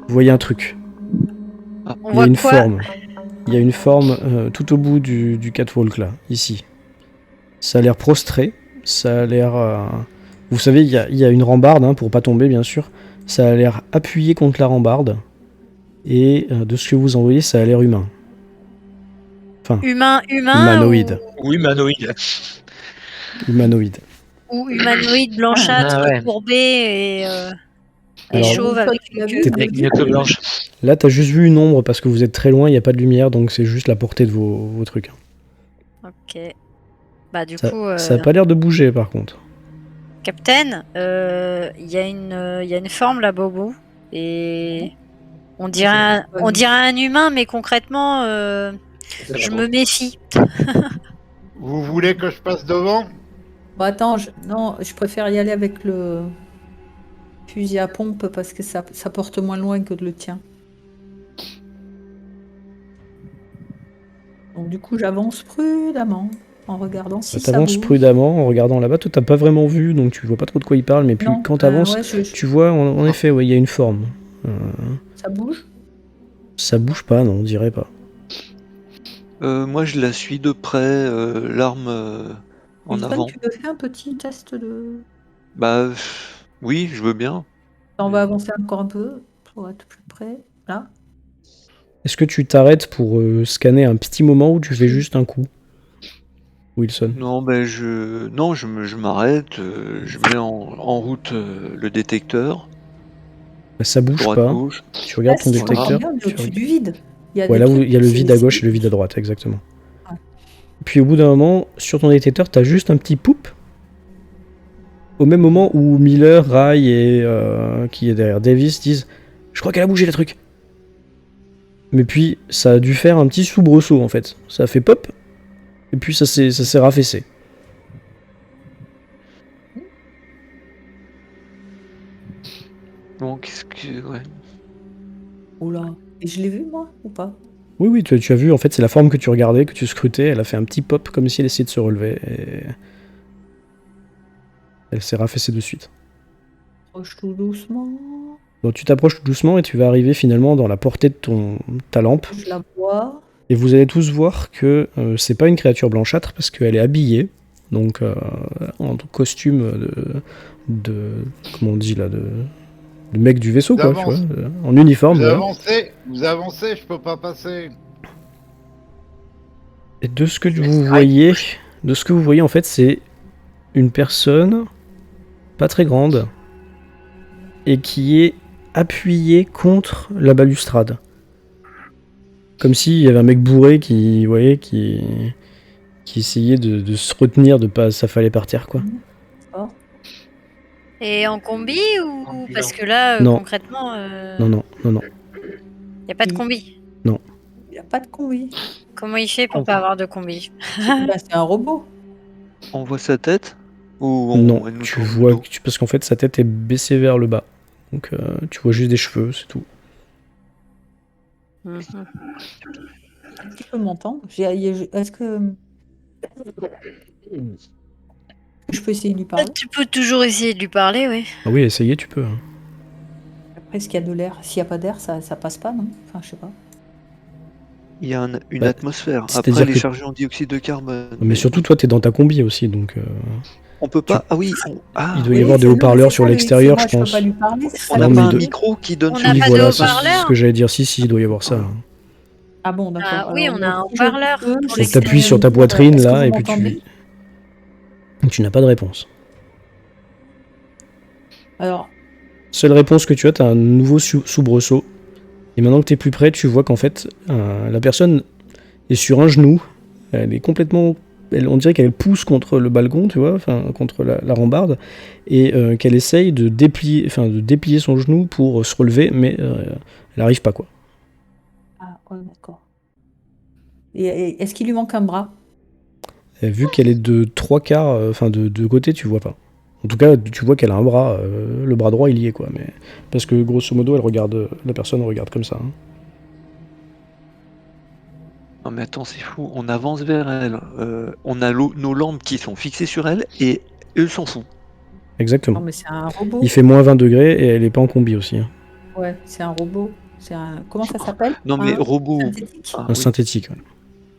Vous voyez un truc. On Il y a voit une quoi? forme. Il y a une forme tout au bout du catwalk là, ici. Ça a l'air prostré. Ça a l'air. Vous savez, il y a une rambarde hein, pour pas tomber, bien sûr. Ça a l'air appuyé contre la rambarde. Et de ce que vous en voyez, ça a l'air humain. Enfin, Humain humanoïde. Oui, humanoïde. Humanoïde. ou humanoïde blanchâtre, Ah ouais. courbé et Alors, chauve avec tu l'as une vu queue. Avec une queue blanche. là, t'as juste vu une ombre parce que vous êtes très loin, il n'y a pas de lumière, donc c'est juste la portée de vos trucs. Ok. Bah du Ça, coup, ça a pas l'air de bouger par contre. Captain, il y a une forme là-bas au bout et on dirait un humain, mais concrètement, je me méfie. Vous voulez que je passe devant? Bah attends, non, je préfère y aller avec le fusil à pompe parce que ça porte moins loin que le tien. Donc du coup, j'avance prudemment en regardant si ça T'avances bouge. prudemment en regardant là-bas. Toi, t'as pas vraiment vu, donc tu vois pas trop de quoi il parle, mais puis Non, quand t'avances, ouais, tu vois en effet, ouais, il y a une forme. ça bouge. Ça bouge pas, non, on dirait pas. Moi, je la suis de près, l'arme en Wilson, avant. tu veux faire un petit test de... Bah, oui, je veux bien. On va avancer encore un peu pour être plus près. Là. Est-ce que tu t'arrêtes pour scanner un petit moment ou tu fais juste un coup, Wilson? Non, ben je m'arrête, je mets en route le détecteur. Ça bouge Droite, pas. gauche. Tu regardes ton Si on détecteur. regarde, on est au-dessus du vide. Il y a Ouais, des là où trucs, il y a le vide à c'est- gauche et le vide à droite, exactement. Ouais. Puis au bout d'un moment, sur ton détecteur, t'as juste un petit poup. Au même moment où Miller, Ray et qui est derrière Davis disent « Je crois qu'elle a bougé, le truc !» Mais puis, ça a dû faire un petit soubresaut, en fait. Ça a fait pop, et puis ça s'est raffaissé. Bon, qu'est-ce que... Ouais. Oula. Et je l'ai vu, moi, ou pas? Oui, oui, tu as vu, en fait, c'est la forme que tu regardais, que tu scrutais, elle a fait un petit pop, comme si elle essayait de se relever, et... elle s'est raffaissée de suite. Approche tout doucement. Donc tu t'approches doucement et tu vas arriver finalement dans la portée de ta lampe. Je la vois. Et vous allez tous voir que c'est pas une créature blanchâtre parce qu'elle est habillée, donc en costume de comment on dit là, de mec du vaisseau quoi, tu vois, en uniforme. Vous avancez, je peux pas passer. Et de ce que vous voyez en fait, c'est une personne pas très grande et qui est appuyée contre la balustrade. Comme s'il y avait un mec bourré qui essayait de se retenir de pas s'affaler par terre, quoi. Oh. Et en combi ou parce que là, Non. concrètement, Non. y a pas de combi. Il n'y a pas de combi. Comment il fait pour pas avoir de combi? Bah, c'est un robot. On voit sa tête ou Non, elle nous tu tourne le vois dos parce qu'en fait sa tête est baissée vers le bas. Donc tu vois juste des cheveux, c'est tout. Tu peux m'entendre? Est-ce que je peux essayer de lui parler? Tu peux toujours essayer de lui parler, oui. Ah oui, essayez, tu peux. Hein. Après, est-ce qu'il y a de l'air? S'il n'y a pas d'air, ça passe pas, non? Enfin, je sais pas. Il y a une Bah, atmosphère. c'est-à-dire Après, elle est que- chargée en dioxyde de carbone. Mais surtout toi t'es dans ta combi aussi, donc On peut pas... Ah oui, il doit y avoir des haut-parleurs sur l'extérieur, je pense. Je peux pas lui parler. on Non, n'a mais pas il un doit- micro qui donne On sur n'a le pas de voilà, téléphone. haut-parleur. c'est ce que j'allais dire. Si, il doit y avoir ça. Ah bon, d'accord. Ah oui, Alors, on a un donc, haut-parleur je peux- pour je Donc sais t'appuies pas sur ta dire, poitrine est-ce que là vous et puis m'entendez? tu n'as pas de réponse. Alors, Seule réponse que tu as, t'as un nouveau soubresaut. Et maintenant que t'es plus près, tu vois qu'en fait, la personne est sur un genou. Elle est complètement... on dirait qu'elle pousse contre le balcon, tu vois, enfin contre la rambarde, et qu'elle essaye de déplier son genou pour se relever, mais elle n'arrive pas, quoi. ah, ouais, d'accord. Et est-ce qu'il lui manque un bras? Et vu qu'elle est de 3/4, enfin de côté, tu vois pas. En tout cas, tu vois qu'elle a un bras, le bras droit il y est, quoi. Mais... parce que grosso modo, la personne regarde comme ça. Hein. Non mais attends, c'est fou. On avance vers elle. On a nos lampes qui sont fixées sur elle et eux s'en foutent. Exactement. Non, mais c'est un robot. Il fait moins 20 degrés et elle est pas en combi aussi. Hein. Ouais, c'est un robot. Comment ça s'appelle? Non, mais Un robot. synthétique. Ah, Un oui. synthétique. Ouais.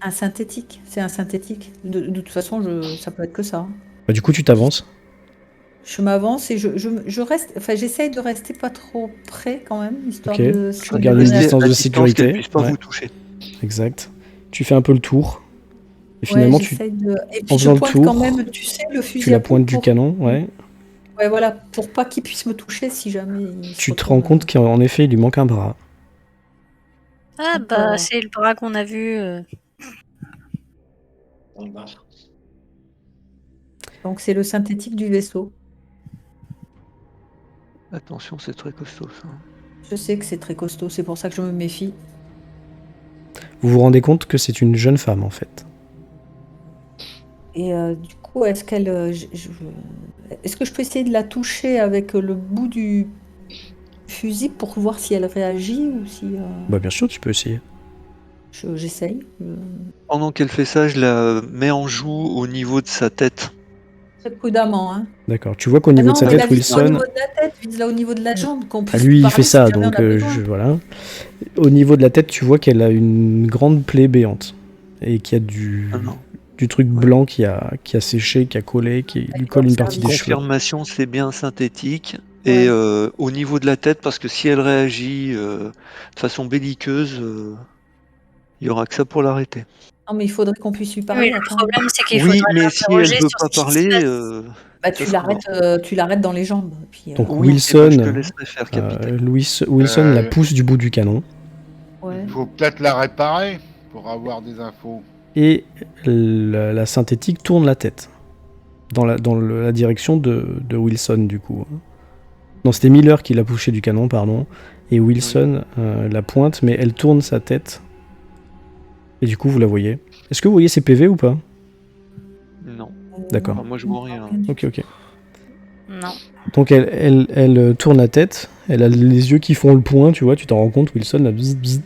Un synthétique. C'est un synthétique. De toute façon, ça peut être que ça. Bah, du coup, tu t'avances. Je m'avance et je reste. Enfin, j'essaye de rester pas trop près quand même, histoire Ok. de. Tu regardes une Restez distance à de distance sécurité. qu'elle puisse pas Ouais. vous toucher. Exact. Tu fais un peu le tour. Et Ouais, finalement, tu, j'essaye de. Et en puis je faisant le pointe tour, quand même, tu sais, le fusil tu la à pompe pointes du pour. canon. Ouais. Ouais, voilà, pour pas qu'il puisse me toucher si jamais il se Tu te retourne. rends compte qu'en effet, il lui manque un bras. Ah bah c'est le bras qu'on a vu. Donc c'est le synthétique du vaisseau. Attention, c'est très costaud ça. Je sais que c'est très costaud, c'est pour ça que je me méfie. Vous vous rendez compte que c'est une jeune femme, en fait. Et du coup, est-ce qu'elle. Est-ce que je peux essayer de la toucher avec le bout du fusil pour voir si elle réagit ou si. Bah, bien sûr, tu peux essayer. J'essaye. Pendant qu'elle fait ça, je la mets en joue au niveau de sa tête. Très prudemment, hein. D'accord. Tu vois qu'au Ah niveau non, de sa mais tête, la vise pas au Wilson. niveau de la tête, vise là au niveau de la jambe, qu'on Ah, puisse lui, il parler fait si ça, jamais on donc a besoin. voilà. Au niveau de la tête, tu vois qu'elle a une grande plaie béante. Et qu'il y a du Ah non. truc blanc qui a séché, qui a collé, qui lui colle une ça partie dit des cheveux. Confirmation, c'est bien synthétique. Ouais. Et au niveau de la tête, parce que si elle réagit de façon belliqueuse, il y aura que ça pour l'arrêter. Non, mais il faudrait qu'on puisse lui Oui, parler. le Attends. problème c'est qu'il Oui, faudra mais si elle l'interroger veut sur pas ce qui se parler, passe. Bah, ça sera mort. tu l'arrêtes dans les jambes. Puis, Donc Oui, Wilson, je te laisserai faire, capitaine. Wilson la pousse du bout du canon. ouais. Il faut peut-être la réparer pour avoir des infos. Et la synthétique tourne la tête. Dans la direction de Wilson, du coup. Non, c'était Miller qui l'a poussé du canon, pardon. Et Wilson la pointe, mais elle tourne sa tête. Et du coup, vous la voyez. Est-ce que vous voyez ses PV ou pas? Non. D'accord. Enfin, moi, je vois rien. Ok. Non. Donc elle tourne la tête, elle a les yeux qui font le point, tu vois, tu t'en rends compte, Wilson, là, bzz, bzz.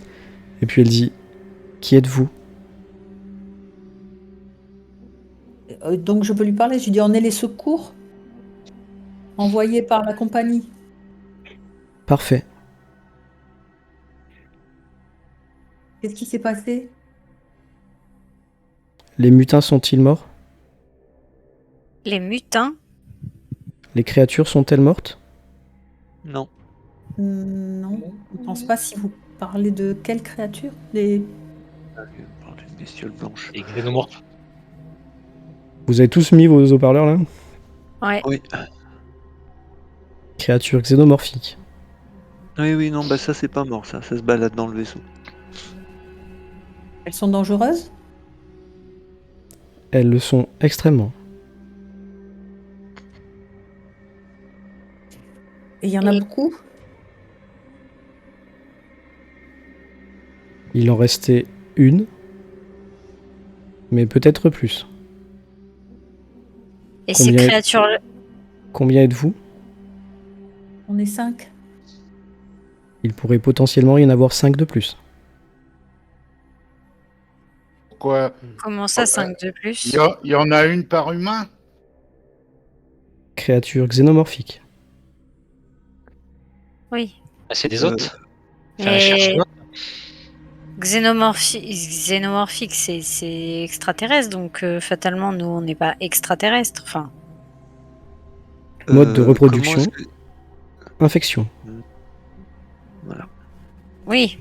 Et puis elle dit « Qui êtes-vous » Donc je peux lui parler. Je lui dis on est les secours envoyés par la compagnie. Parfait. Qu'est-ce qui s'est passé? Les mutins sont-ils morts? Les mutins. Les créatures sont-elles mortes? Non. Non, je ne pense pas. Si vous parlez de quelle créature? Les... On parle d'une bestiole blanche. Et xénomorphe. Vous avez tous mis vos haut-parleurs là? Ouais. Oui. Créatures xénomorphiques. Oui, non, bah ça c'est pas mort, ça se balade dans le vaisseau. Elles sont dangereuses? Elles le sont extrêmement. Et il y en a beaucoup? Il en restait une, mais peut-être plus. Et ces Combien- créatures. Combien êtes-vous? On est 5. Il pourrait potentiellement y en avoir 5 de plus. Pourquoi? Comment ça, 5 de plus? Il y en a une par humain? Créatures xénomorphiques. Oui. Ah, c'est des hôtes. Enfin, Mais cherche l'autre. xénomorphique, c'est extraterrestre, donc fatalement, nous, on n'est pas extraterrestre. Enfin, Mode de reproduction. comment est-ce que- Infection. Voilà. oui,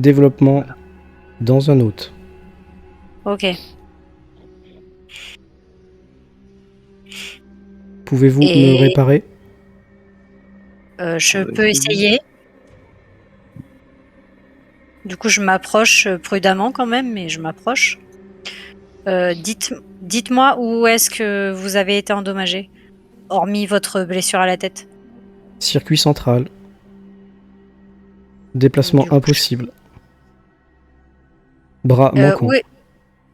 Développement dans un hôte. ok. Pouvez-vous Et- me réparer? Je On va peux essayer. essayer. Du coup, je m'approche prudemment quand même, mais je m'approche. Dites-moi où est-ce que vous avez été endommagé, hormis votre blessure à la tête. Circuit central. Déplacement Du coup, impossible. Bras manquant.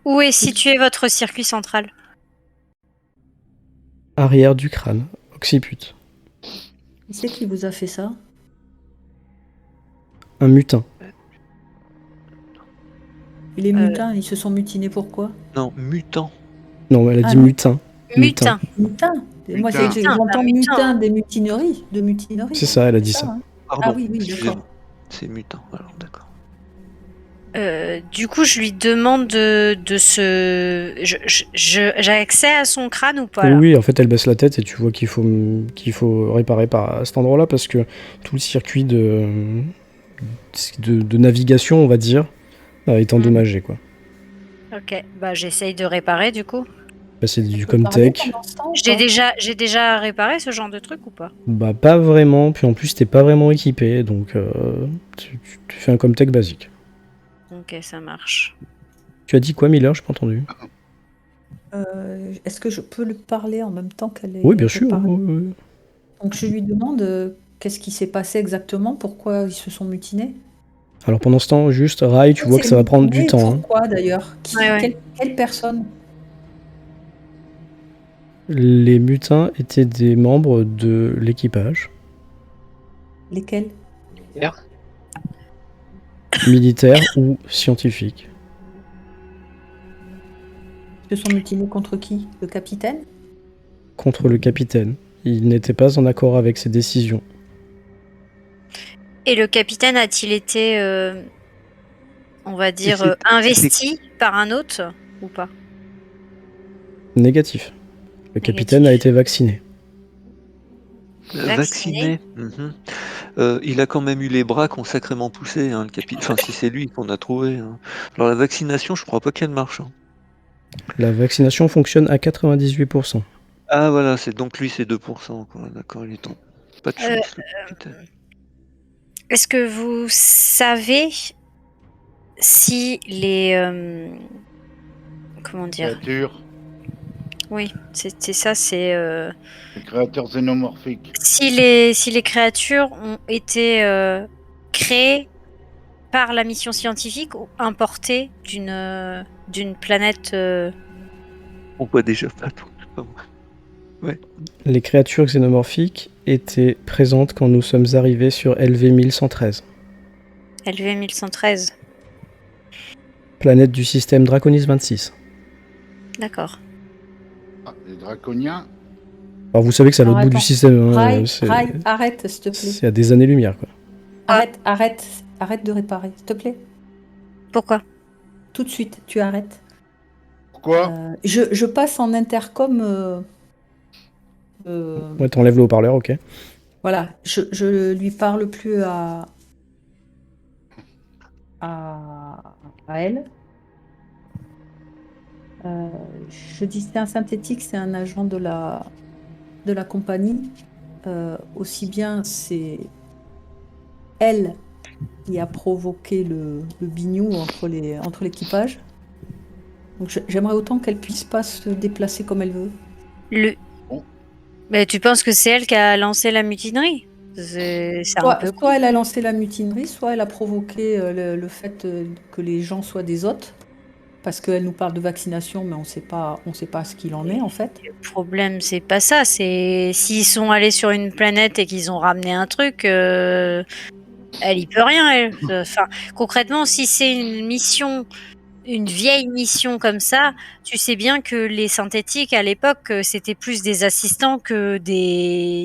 Où est situé votre circuit central? Arrière du crâne. Occiput. Qui c'est qui vous a fait ça? Un mutin. Et les mutins, ils se sont mutinés pourquoi? Non, mutant. Non, elle a Ah, dit non. mutin. Mutin. Mutins. Moi, Mutin. j'entends Mutin. mutin des mutineries. De mutineries. C'est ça, elle a dit ça. hein. Pardon. oui, d'accord. C'est mutant, alors d'accord. Du coup, je lui demande de se. J'ai accès à son crâne ou pas là? Oui, en fait, elle baisse la tête et tu vois qu'il faut réparer à cet endroit-là parce que tout le circuit de navigation, on va dire, est endommagé, quoi. Ok, bah j'essaye de réparer du coup. Bah, c'est On du peut parler Comtech. pendant ce temps ou J'ai déjà réparé ce genre de truc ou pas? Bah, pas vraiment, puis en plus, t'es pas vraiment équipé, donc tu fais un Comtech basique. Ok, ça marche. Tu as dit quoi, Miller? J'ai pas entendu. Est-ce que je peux lui parler en même temps qu'elle est Oui, bien sûr. réparée? Oui. Donc je lui demande qu'est-ce qui s'est passé exactement, pourquoi ils se sont mutinés. Alors pendant ce temps, juste, Rai, tu vois que ça va prendre du temps. Hein. Pourquoi d'ailleurs? Ouais. Quelle personne? Les mutins étaient des membres de l'équipage, Lesquels? militaires ou scientifiques. Ils se sont mutinés contre qui? Le capitaine? Contre le capitaine. Il n'était pas en accord avec ses décisions. Et le capitaine a-t-il été, on va dire, c'était- investi par un autre ou pas? Négatif. Le capitaine a été vacciné. Vacciné. Il a quand même eu les bras qui ont sacrément poussé, hein, le capitaine. Enfin, si c'est lui qu'on a trouvé. Hein. Alors la vaccination, je crois pas qu'elle marche. Hein. La vaccination fonctionne à 98%. Ah voilà, c'est donc lui, c'est 2%. Quoi. D'accord, il est temps. Pas de chance, le capitaine. Est-ce que vous savez si les comment dire? Créatures, Oui, c'est ça, c'est les créatures xénomorphiques. si les créatures ont été créées par la mission scientifique ou importées d'une planète. On voit déjà pas tout. Les créatures xénomorphiques étaient présentes quand nous sommes arrivés sur LV 1113, LV 1113. planète du système Draconis 26. D'accord. Ah, les draconiens. Alors vous savez que c'est à l'autre Alors, bout du attends. système. Rai, C'est arrête, s'il te plaît. c'est à des années-lumière, quoi. Arrête de réparer, s'il te plaît. Pourquoi? Tout de suite, tu arrêtes. Pourquoi? Je passe en intercom. Ouais, t'enlèves le haut-parleur, ok. Voilà, je lui parle plus à elle. Je dis c'est un synthétique, c'est un agent de la compagnie. Aussi bien c'est elle qui a provoqué le bignou entre l'équipage. Donc j'aimerais autant qu'elle puisse pas se déplacer comme elle veut. Bon. Mais tu penses que c'est elle qui a lancé la mutinerie? C'est un peu con. Soit elle a lancé la mutinerie, soit elle a provoqué le fait que les gens soient des hôtes. Parce qu'elle nous parle de vaccination, mais on sait pas ce qu'il en est en fait. Le problème, c'est pas ça. C'est s'ils sont allés sur une planète et qu'ils ont ramené un truc, elle y peut rien. Elle. Enfin, concrètement, si c'est une vieille mission comme ça, tu sais bien que les synthétiques à l'époque, c'était plus des assistants que des.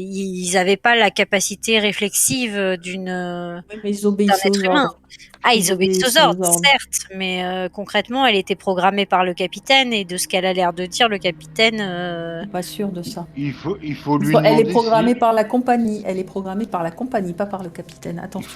Ils n'avaient pas la capacité réflexive d'un Oui, mais ils obéissent être aux humain. ordres. Ah, ils obéissent aux ordres, ordres. certes, mais concrètement, elle était programmée par le capitaine et de ce qu'elle a l'air de dire, le capitaine. Je suis pas sûre de ça. Il faut lui demander. Elle est programmée par la compagnie. Elle est programmée par la compagnie, pas par le capitaine. Attention.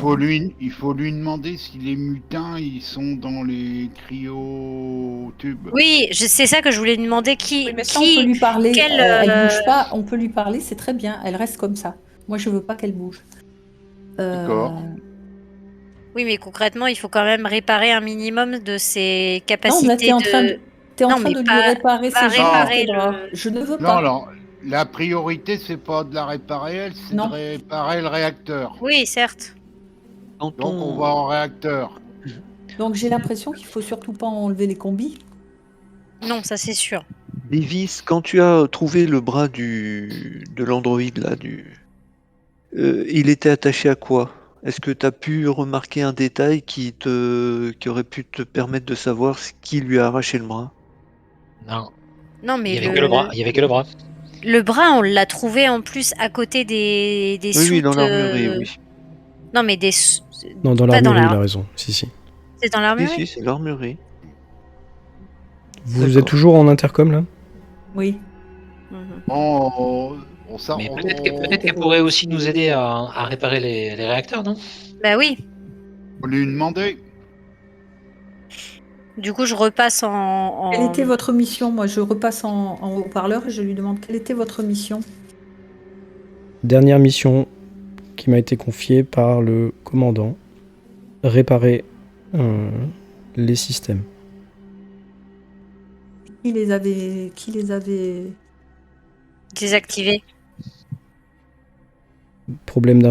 Il faut lui demander si les mutins ils sont dans les cryotubes. Oui, c'est ça que je voulais demander. Oui, mais ça, on peut lui parler. quel, Elle bouge pas. On peut lui parler, c'est très bien. Elle reste comme ça. Moi, je veux pas qu'elle bouge. D'accord. Oui, mais concrètement, il faut quand même réparer un minimum de ses Non, capacités là, t'es en train mais de lui pas- réparer pas ses jambes. réparer Je ne veux Non, pas. alors, la priorité, c'est pas de la réparer elle, c'est de Non. réparer le réacteur. Oui, certes. Quand Donc, on va en réacteur. Donc, j'ai l'impression qu'il faut surtout pas enlever les combis. Non, ça c'est sûr. Davis, quand tu as trouvé le bras de l'androïde là, il était attaché à quoi? Est-ce que tu as pu remarquer un détail qui aurait pu te permettre de savoir qui lui a arraché le bras? Non, Non, mais il y avait que le bras. Il y avait que le bras. le bras, on l'a trouvé en plus à côté des Oui, soutes. dans l'armurerie, oui. Non, mais Non, dans pas dans l'armurerie, il la- a raison. Si, si. c'est dans Si, l'armurerie. si, c'est l'armurerie. Vous D'accord. êtes toujours en intercom, là? Oui. Mhm. On s'en- Mais on- peut-être qu'elle pourrait aussi nous aider à réparer les réacteurs, non? Bah oui. on lui demander. Du coup, je repasse Quelle en... était votre mission? Moi, je repasse en haut-parleur et je lui demande quelle était votre mission. Dernière mission qui m'a été confiée par le commandant. Réparer les systèmes. Qui les avait désactiver. Problème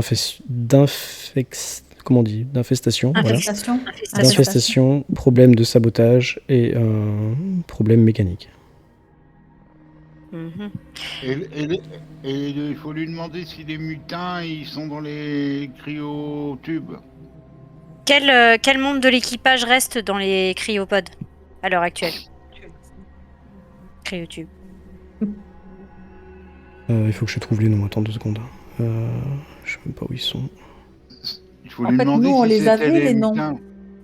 comment on dit, d'infestation. Voilà. infestation? D'infestation, problème de sabotage et problème mécanique. Mhm. Et il faut lui demander si les mutins ils sont dans les cryotubes. Quel membre de l'équipage reste dans les cryopodes à l'heure actuelle? Cryotube. Il faut que je trouve les noms. Attends 2 secondes. Je sais même pas où ils sont. Il faut En lui fait, demander nous, on si les c'était avait, les noms. mutins.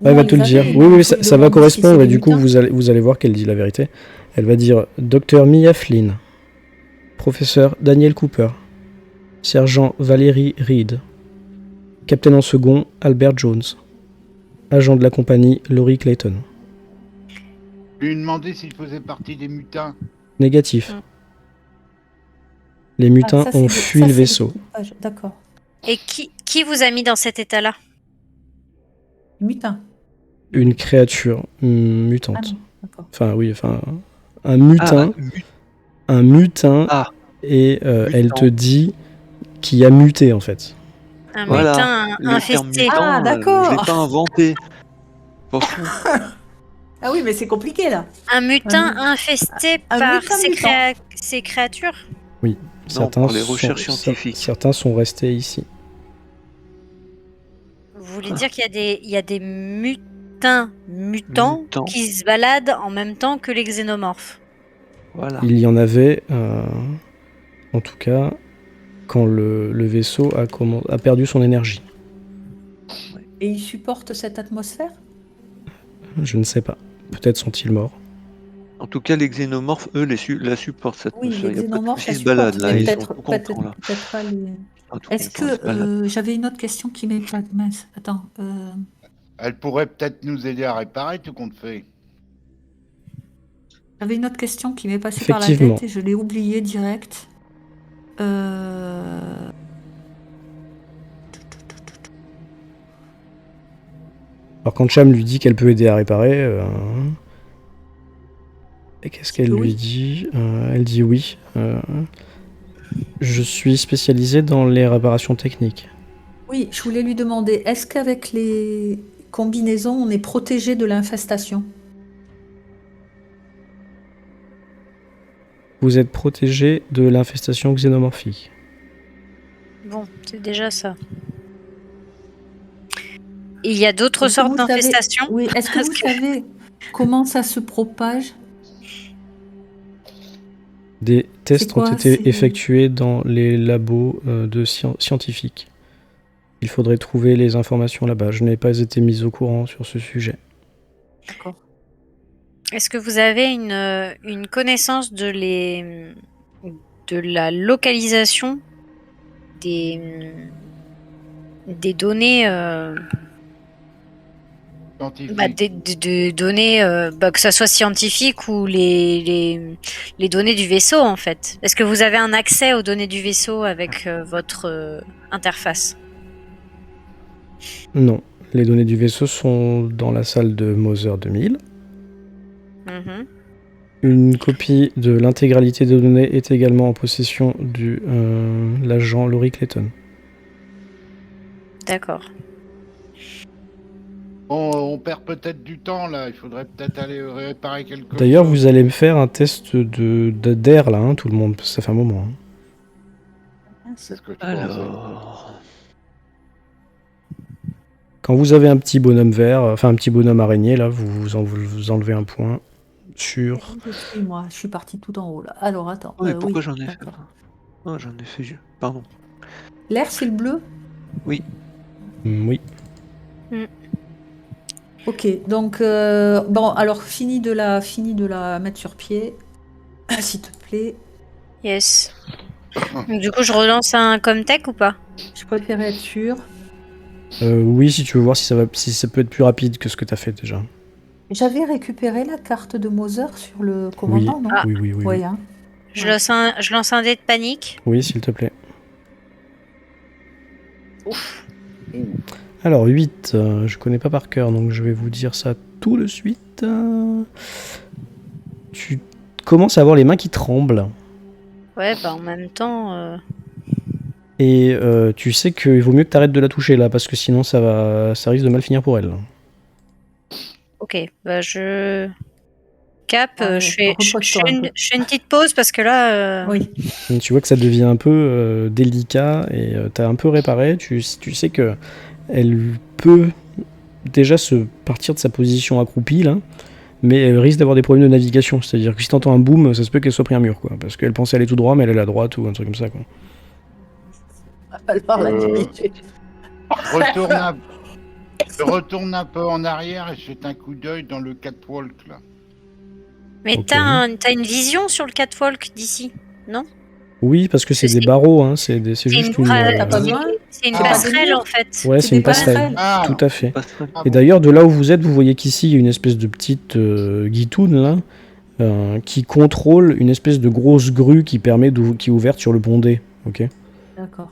Elle va te le dire. Oui, oui, ça va correspondre. Et du coup, vous vous allez voir qu'elle dit la vérité. Elle va dire Dr Mia Flynn, Professeur Daniel Cooper, Sergent Valérie Reed, Capitaine en second Albert Jones, Agent de la compagnie Laurie Clayton. Lui demander s'il faisait partie des mutins. Négatif. Mm. Les mutins ont fui le vaisseau. D'accord. Et qui vous a mis dans cet état-là? Mutin. Une créature Ah mutante. non, d'accord. Enfin, oui, enfin, un mutin. Un mutin. Ah. Et elle Mutant. te dit qui a muté, en fait. Un Voilà. mutin Le terme infesté. mutant, Ah, d'accord. je l'ai pas inventé. Attention. Ah oui, mais c'est compliqué là. Un mutin Un infesté un par mutin ces, mutant. ces créatures? Certains par les recherches scientifiques. Certains sont restés ici. Vous voulez dire qu'il y a des mutants Mutants. qui se baladent en même temps que les xénomorphes? Voilà. Il y en avait, en tout cas, quand le vaisseau a perdu son énergie. Et ils supportent cette atmosphère? Je ne sais pas. Peut-être sont-ils morts. En tout cas, les xénomorphes, eux, la supportent cette Oui, atmosphère. les Il y a pas de xénomorphes, soucis, ça se baladent supporte. là. Mais Ils sont peut-être tout contents là. peut-être pas les. Pas tout Est-ce contents, ils se baladent. que j'avais une autre question qui m'est pas mince. Attends. Elle pourrait peut-être nous aider à réparer tout compte fait. J'avais une autre question qui m'est passée par la Effectivement. tête et je l'ai oubliée direct. Alors quand Cham lui dit qu'elle peut aider à réparer, et qu'est-ce qu'elle Oui. lui dit Elle dit oui. Je suis spécialisé dans les réparations techniques. Oui, je voulais lui demander, est-ce qu'avec les combinaisons, on est protégé de l'infestation? Vous êtes protégé de l'infestation xénomorphique. Bon, c'est déjà ça. Et il y a d'autres Est-ce que sortes vous savez- d'infestations? Oui, est-ce que Parce vous que- savez comment ça se propage? Des tests quoi, ont été c'est- effectués dans les labos de scientifiques. Il faudrait trouver les informations là-bas. Je n'ai pas été mise au courant sur ce sujet. D'accord. Est-ce que vous avez une connaissance de la localisation des données, Scientifique. des données, que ça soit scientifique ou les données du vaisseau en fait? Est-ce que vous avez un accès aux données du vaisseau avec votre interface? Non. Les données du vaisseau sont dans la salle de Moser 2000. Mhm. Une copie de l'intégralité des données est également en possession de l'agent Laurie Clayton. D'accord. On perd peut-être du temps là. Il faudrait peut-être aller réparer quelque D'ailleurs, chose. vous allez me faire un test d'air là, hein, tout le monde, parce que ça fait un moment. Hein. C'est ce que je pensais. Alors, Quand vous avez un petit bonhomme vert, enfin un petit bonhomme araignée, là, vous enlevez un point sur... Moi, je suis partie tout en haut là. Alors attends. oui, pourquoi oui, j'en ai fait d'accord. j'en ai fait. Pardon. L'air, c'est le bleu? Oui. Oui. Ok, donc bon, alors fini de la mettre sur pied, s'il te plaît. Yes. Donc, du coup, je relance un Comtech ou pas? Je préférais être sûre. Oui, si tu veux voir si ça peut être plus rapide que ce que t'as fait déjà. J'avais récupéré la carte de Moser sur le Oui, commandant, non? Ah. oui. Oui, hein. Je lance un dé de panique. Oui, s'il te plaît. Ouf. Alors, 8, je connais pas par cœur, donc je vais vous dire ça tout de suite. Tu commences à avoir les mains qui tremblent. Ouais, bah en même temps. Et tu sais qu'il vaut mieux que t'arrêtes de la toucher là, parce que sinon ça risque de mal finir pour elle. Ok, bah je cap, Ouais, je fais repose-toi un peu. je fais une petite pause parce que là. Oui. Et tu vois que ça devient un peu délicat et t'as un peu réparé. Tu sais que elle peut déjà se partir de sa position accroupie là, mais elle risque d'avoir des problèmes de navigation. C'est-à-dire que si t'entends un boom, ça se peut qu'elle soit pris un mur, quoi, parce qu'elle pensait aller tout droit, mais elle est à droite ou un truc comme ça, quoi. Elle parle à diriger. Je retourne un peu en arrière et je jette un coup d'œil dans le catwalk là. Mais Ok. t'as une vision sur le catwalk d'ici, non? Oui, parce que c'est des C'est- barreaux, hein, c'est juste une. T'as pas besoin. C'est une Ah. passerelle en fait. Ouais, C'est c'est une des passerelles. passerelle. Ah, Tout à fait. Passerelle. ah Et bon. d'ailleurs, de là où vous êtes, vous voyez qu'ici, il y a une espèce de petite guitoune, là, qui contrôle une espèce de grosse grue qui qui est ouverte sur le pont-D. Ok. D'accord.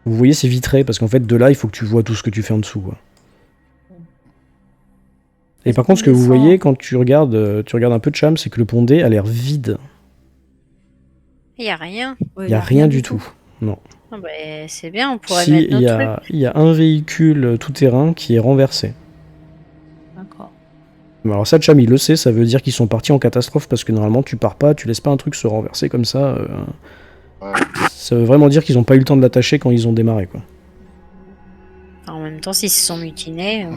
Vous voyez, c'est vitré, parce qu'en fait, de là, il faut que tu vois tout ce que tu fais en dessous, quoi. Et Est-ce par contre, ce que qu'on vous descend voyez quand tu regardes un peu de Cham, c'est que le pont-D a l'air vide. Il y a rien. Ouais, Il n'y a rien du tout. Non. Ah bah, c'est bien, on pourrait Si, mettre il y notre truc. il y a un véhicule tout-terrain qui est renversé. D'accord. Mais alors ça, Cham, il le sait, ça veut dire qu'ils sont partis en catastrophe, parce que normalement, tu pars pas, tu laisses pas un truc se renverser comme ça. Ouais. Ça veut vraiment dire qu'ils n'ont pas eu le temps de l'attacher quand ils ont démarré, quoi. En même temps, s'ils se sont mutinés.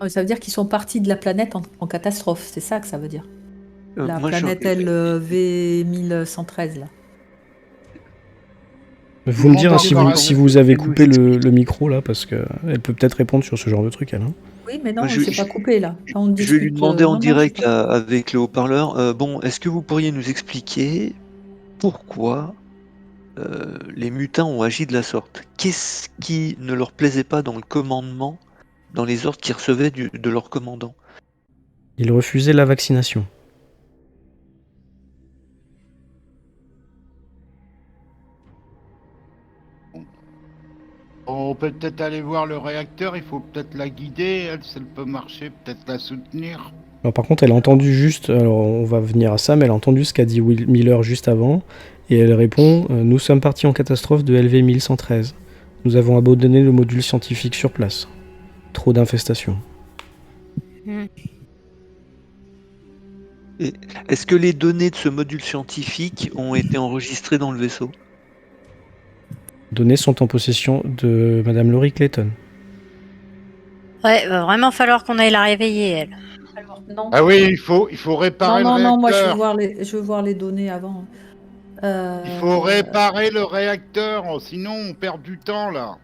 Ça veut dire qu'ils sont partis de la planète en catastrophe, c'est ça que ça veut dire. La Moi, planète V1113 là. Vous me dire Demande si encore vous avez nous coupé le micro là, parce que elle peut peut-être répondre sur ce genre de truc, elle. Hein. Oui, mais non, Moi, je ne pas coupé là. On Je vais lui discute, demander en non, direct je sais pas. là, avec le haut-parleur. Bon, est-ce que vous pourriez nous expliquer pourquoi les mutins ont agi de la sorte? Qu'est-ce qui ne leur plaisait pas dans le commandement, dans les ordres qu'ils recevaient de leur commandant? Il refusait la vaccination. On peut peut-être aller voir le réacteur, il faut peut-être la guider, elle, si elle peut marcher, peut-être la soutenir. Alors, par contre, elle a entendu juste, alors on va venir à ça, mais elle a entendu ce qu'a dit Miller juste avant, et elle répond nous sommes partis en catastrophe de LV 1113. Nous avons abandonné le module scientifique sur place. Trop d'infestations. Est-ce que les données de ce module scientifique ont été enregistrées dans le vaisseau? Données sont en possession de Madame Laurie Clayton. Ouais, va vraiment falloir qu'on aille la réveiller, elle. Alors, non. Ah oui, il faut réparer Non, le moi je veux réacteur. voir les données avant. Il faut réparer le réacteur, sinon on perd du temps là.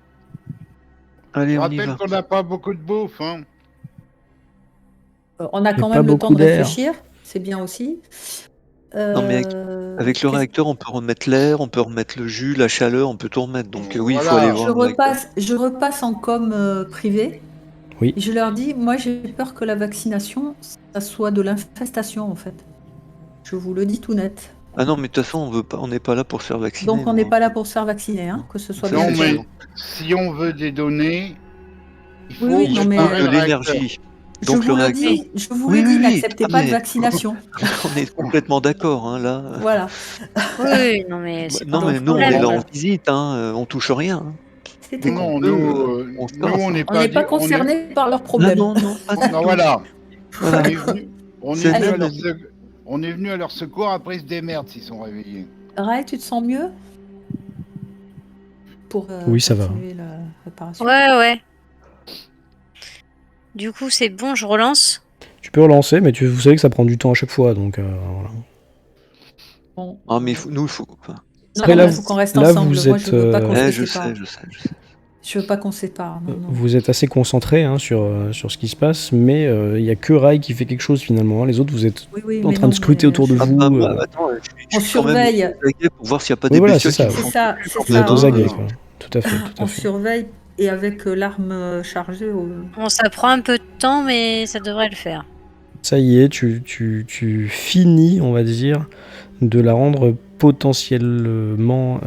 Allez, Je on y rappelle va. qu'on n'a pas beaucoup de bouffe. Hein. On a Y a quand pas même le temps beaucoup de d'air. réfléchir, c'est bien aussi. Non, mais avec le réacteur, on peut remettre l'air, on peut remettre le jus, la chaleur, on peut tout remettre. Donc oui, il faut Voilà. aller voir le réacteur. Je repasse en com privé. Oui. Et je leur dis, moi j'ai peur que la vaccination, ça soit de l'infestation en fait. Je vous le dis tout net. Ah non, mais de toute façon, on n'est pas là pour se faire vacciner. Donc on nous, n'est hein. pas là pour se faire vacciner, hein, que ce soit Ça, bien Non, c'est clair. mais sûr. si on veut des données, il faut Oui, non, mais- réparer De le réacteur. l'énergie. Je Donc le vous le réacteur. dis, Oui, oui, n'acceptez ah, pas de mais- vaccination. On est complètement d'accord, hein, là. Voilà. Oui, non mais c'est Non, pas mais un nous, on est problème. là en visite, hein, on touche rien. Hein. C'était Non, peut, nous, on se nous passe, on hein. n'est On pas n'est pas dit- on est- concerné par leurs Ah problèmes. non, non, pas du Non, tout. voilà. Voilà. On C'est est venu la à leur vie. on est venu à leur secours, après ils se démerdent s'ils sont réveillés. Ray, tu te sens mieux pour Oui, ça va. continuer la réparation. Ouais. Du coup, c'est bon, je relance. Tu peux relancer, mais vous savez que ça prend du temps à chaque fois, donc voilà. Bon, Ah, mais nous, enfin, Non, Après, non, là, il faut qu'on reste là, ensemble. vous Moi, êtes, je veux pas qu'on se Je sépare. sais, je sais. Je veux pas qu'on se sépare. Non, non. Vous êtes assez concentré sur ce qui se passe, mais il n'y a que Rai qui fait quelque chose finalement. Les autres, vous êtes Oui, oui, en mais train de non, scruter mais autour de je- vous. Moi, attends, je On suis quand même surveille. au taquet pour voir s'il n'y a pas Oui, des voilà, bestioles c'est qui ça. me C'est font ça, plus c'est quand Vous ça. êtes aux non, aguets, non. quoi. Tout à fait, tout à On fait. surveille et avec l'arme chargée. Bon, ça prend un peu de temps, mais ça devrait le faire. Ça y est, tu finis, on va dire, de la rendre potentiellement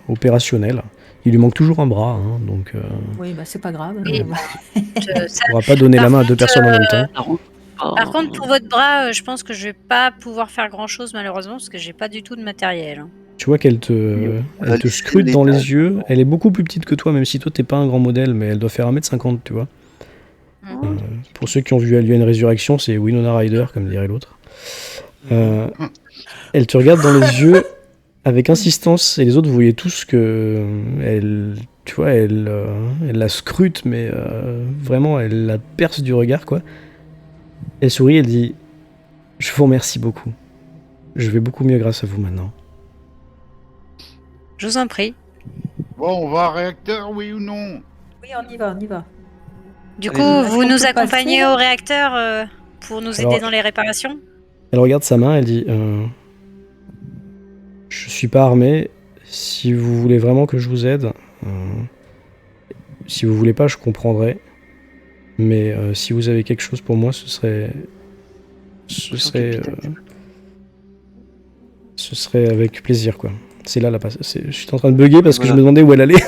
opérationnelle. Il lui manque toujours un bras, hein, donc Oui, bah c'est pas grave. Et- il Ça- ne pourra pas donner la Par main à deux contre, personnes en même temps. Par contre, pour votre bras, je pense que je vais pas pouvoir faire grand-chose malheureusement parce que j'ai pas du tout de matériel. Hein. Tu vois qu'elle va elle te laisser scrute dans l'état. les yeux. Elle est beaucoup plus petite que toi, même si toi t'es pas un grand modèle, mais elle doit faire 1m50, tu vois. Pour ceux qui ont vu Alien Résurrection, c'est Winona Ryder, comme dirait l'autre. Elle te regarde dans les yeux avec insistance, et les autres, vous voyez tous que elle, tu vois, elle la scrute, mais vraiment, elle la perce du regard, quoi. Elle sourit, elle dit « Je vous remercie beaucoup. Je vais beaucoup mieux grâce à vous maintenant. » Je vous en prie. Bon, on va à réacteur, oui ou non? Oui, on y va, on y va. Du Allez, coup, est-ce vous qu'on nous peut accompagnez passer, au réacteur pour nous Alors- aider dans les réparations? Elle regarde sa main, elle dit Je suis pas armé. Si vous voulez vraiment que je vous aide, si vous voulez pas, je comprendrai. Mais si vous avez quelque chose pour moi, ce serait avec plaisir, quoi. C'est là la passe. Je suis en train de bugger parce que je me demandais où elle allait.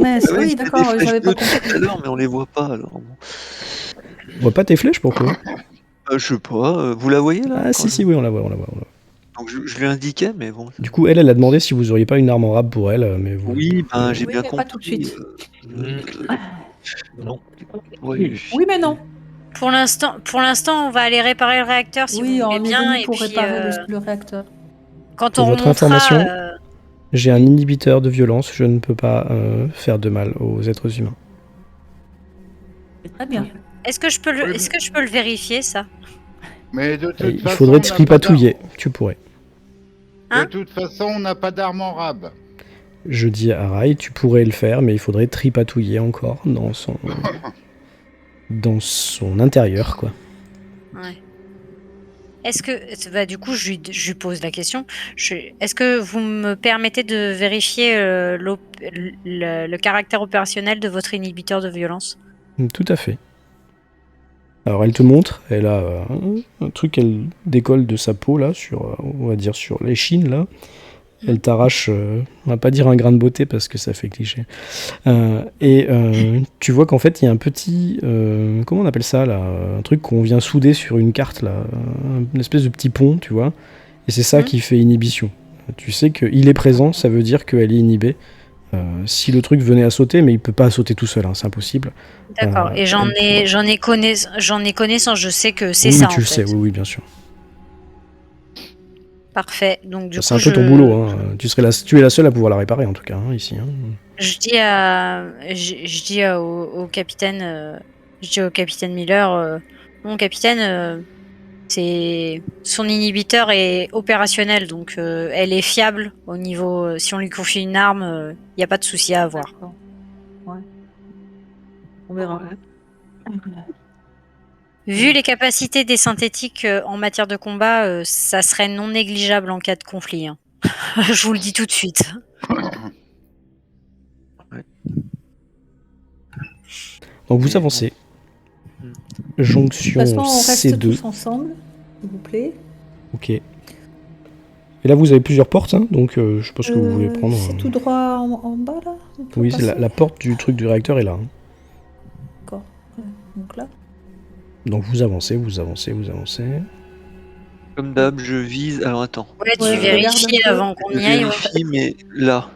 Mais Ah oui, il y a d'accord, des flèches j'avais pas bleues depuis compris. tout à l'heure, mais on les voit pas alors. Bon. On voit pas tes flèches, pourquoi? Je sais pas, vous la voyez là Ah si, si, oui, on la voit, on la voit. Donc je lui indiquais, mais bon. Du coup, elle a demandé si vous auriez pas une arme en rab pour elle, mais vous... Oui, ben j'ai Oui, bien mais compris. pas tout de suite. Non. Oui, Oui, mais non. Pour l'instant, on va aller réparer le réacteur si Oui, vous on voulez est bien. venu Et pour puis, réparer le réacteur. quand Pour on votre remontera, information, j'ai un inhibiteur de violence, je ne peux pas faire de mal aux êtres humains. C'est très bien. est-ce que je peux le vérifier ça? Mais de toute Il façon, faudrait on n'a pas tripatouiller, tu pourrais. d'arme. Hein De toute façon, on n'a pas d'arme en rab. Je dis à Rai, tu pourrais le faire, mais il faudrait tripatouiller encore dans son intérieur, quoi. Ouais. Est-ce que, bah, du coup, je lui pose la question. Est-ce que vous me permettez de vérifier le caractère opérationnel de votre inhibiteur de violence? Tout à fait. Alors elle te montre, elle a un truc qu'elle décolle de sa peau, là, on va dire sur l'échine, là. Elle t'arrache, on va pas dire un grain de beauté parce que ça fait cliché. Tu vois qu'en fait il y a un petit, comment on appelle ça là, un truc qu'on vient souder sur une carte là, une espèce de petit pont, tu vois. Et c'est ça qui fait inhibition. Tu sais qu'il est présent, ça veut dire qu'elle est inhibée. Si le truc venait à sauter, mais il peut pas sauter tout seul, hein, c'est impossible. D'accord. Et j'en ai connaissance. Je sais que c'est oui, ça. tu en le fait. sais, oui, bien sûr. Parfait. Donc du C'est coup, un peu ton boulot. Hein. Tu es la seule à pouvoir la réparer en tout cas hein, ici. Hein. Je dis au capitaine, Miller, mon capitaine, c'est son inhibiteur est opérationnel, donc elle est fiable au niveau. Si on lui confie une arme, il n'y a pas de souci à avoir. D'accord. Ouais. On verra. Vu les capacités des synthétiques en matière de combat, ça serait non négligeable en cas de conflit. Hein. Je vous le dis tout de suite. Donc vous avancez. Jonction De toute façon, on reste C2. tous ensemble, s'il vous plaît. Ok. Et là vous avez plusieurs portes, hein, donc je sais pas ce que vous voulez prendre. C'est tout droit en bas là? On peut Oui, c'est passer la porte du truc du réacteur est là. Hein. D'accord. Ouais. Donc là. Donc vous avancez. Comme d'hab, je vise. Alors attends. Ouais, tu Ouais, vérifies regarde un peu. avant qu'on Je y aille. Ouais. vérifie, mais là,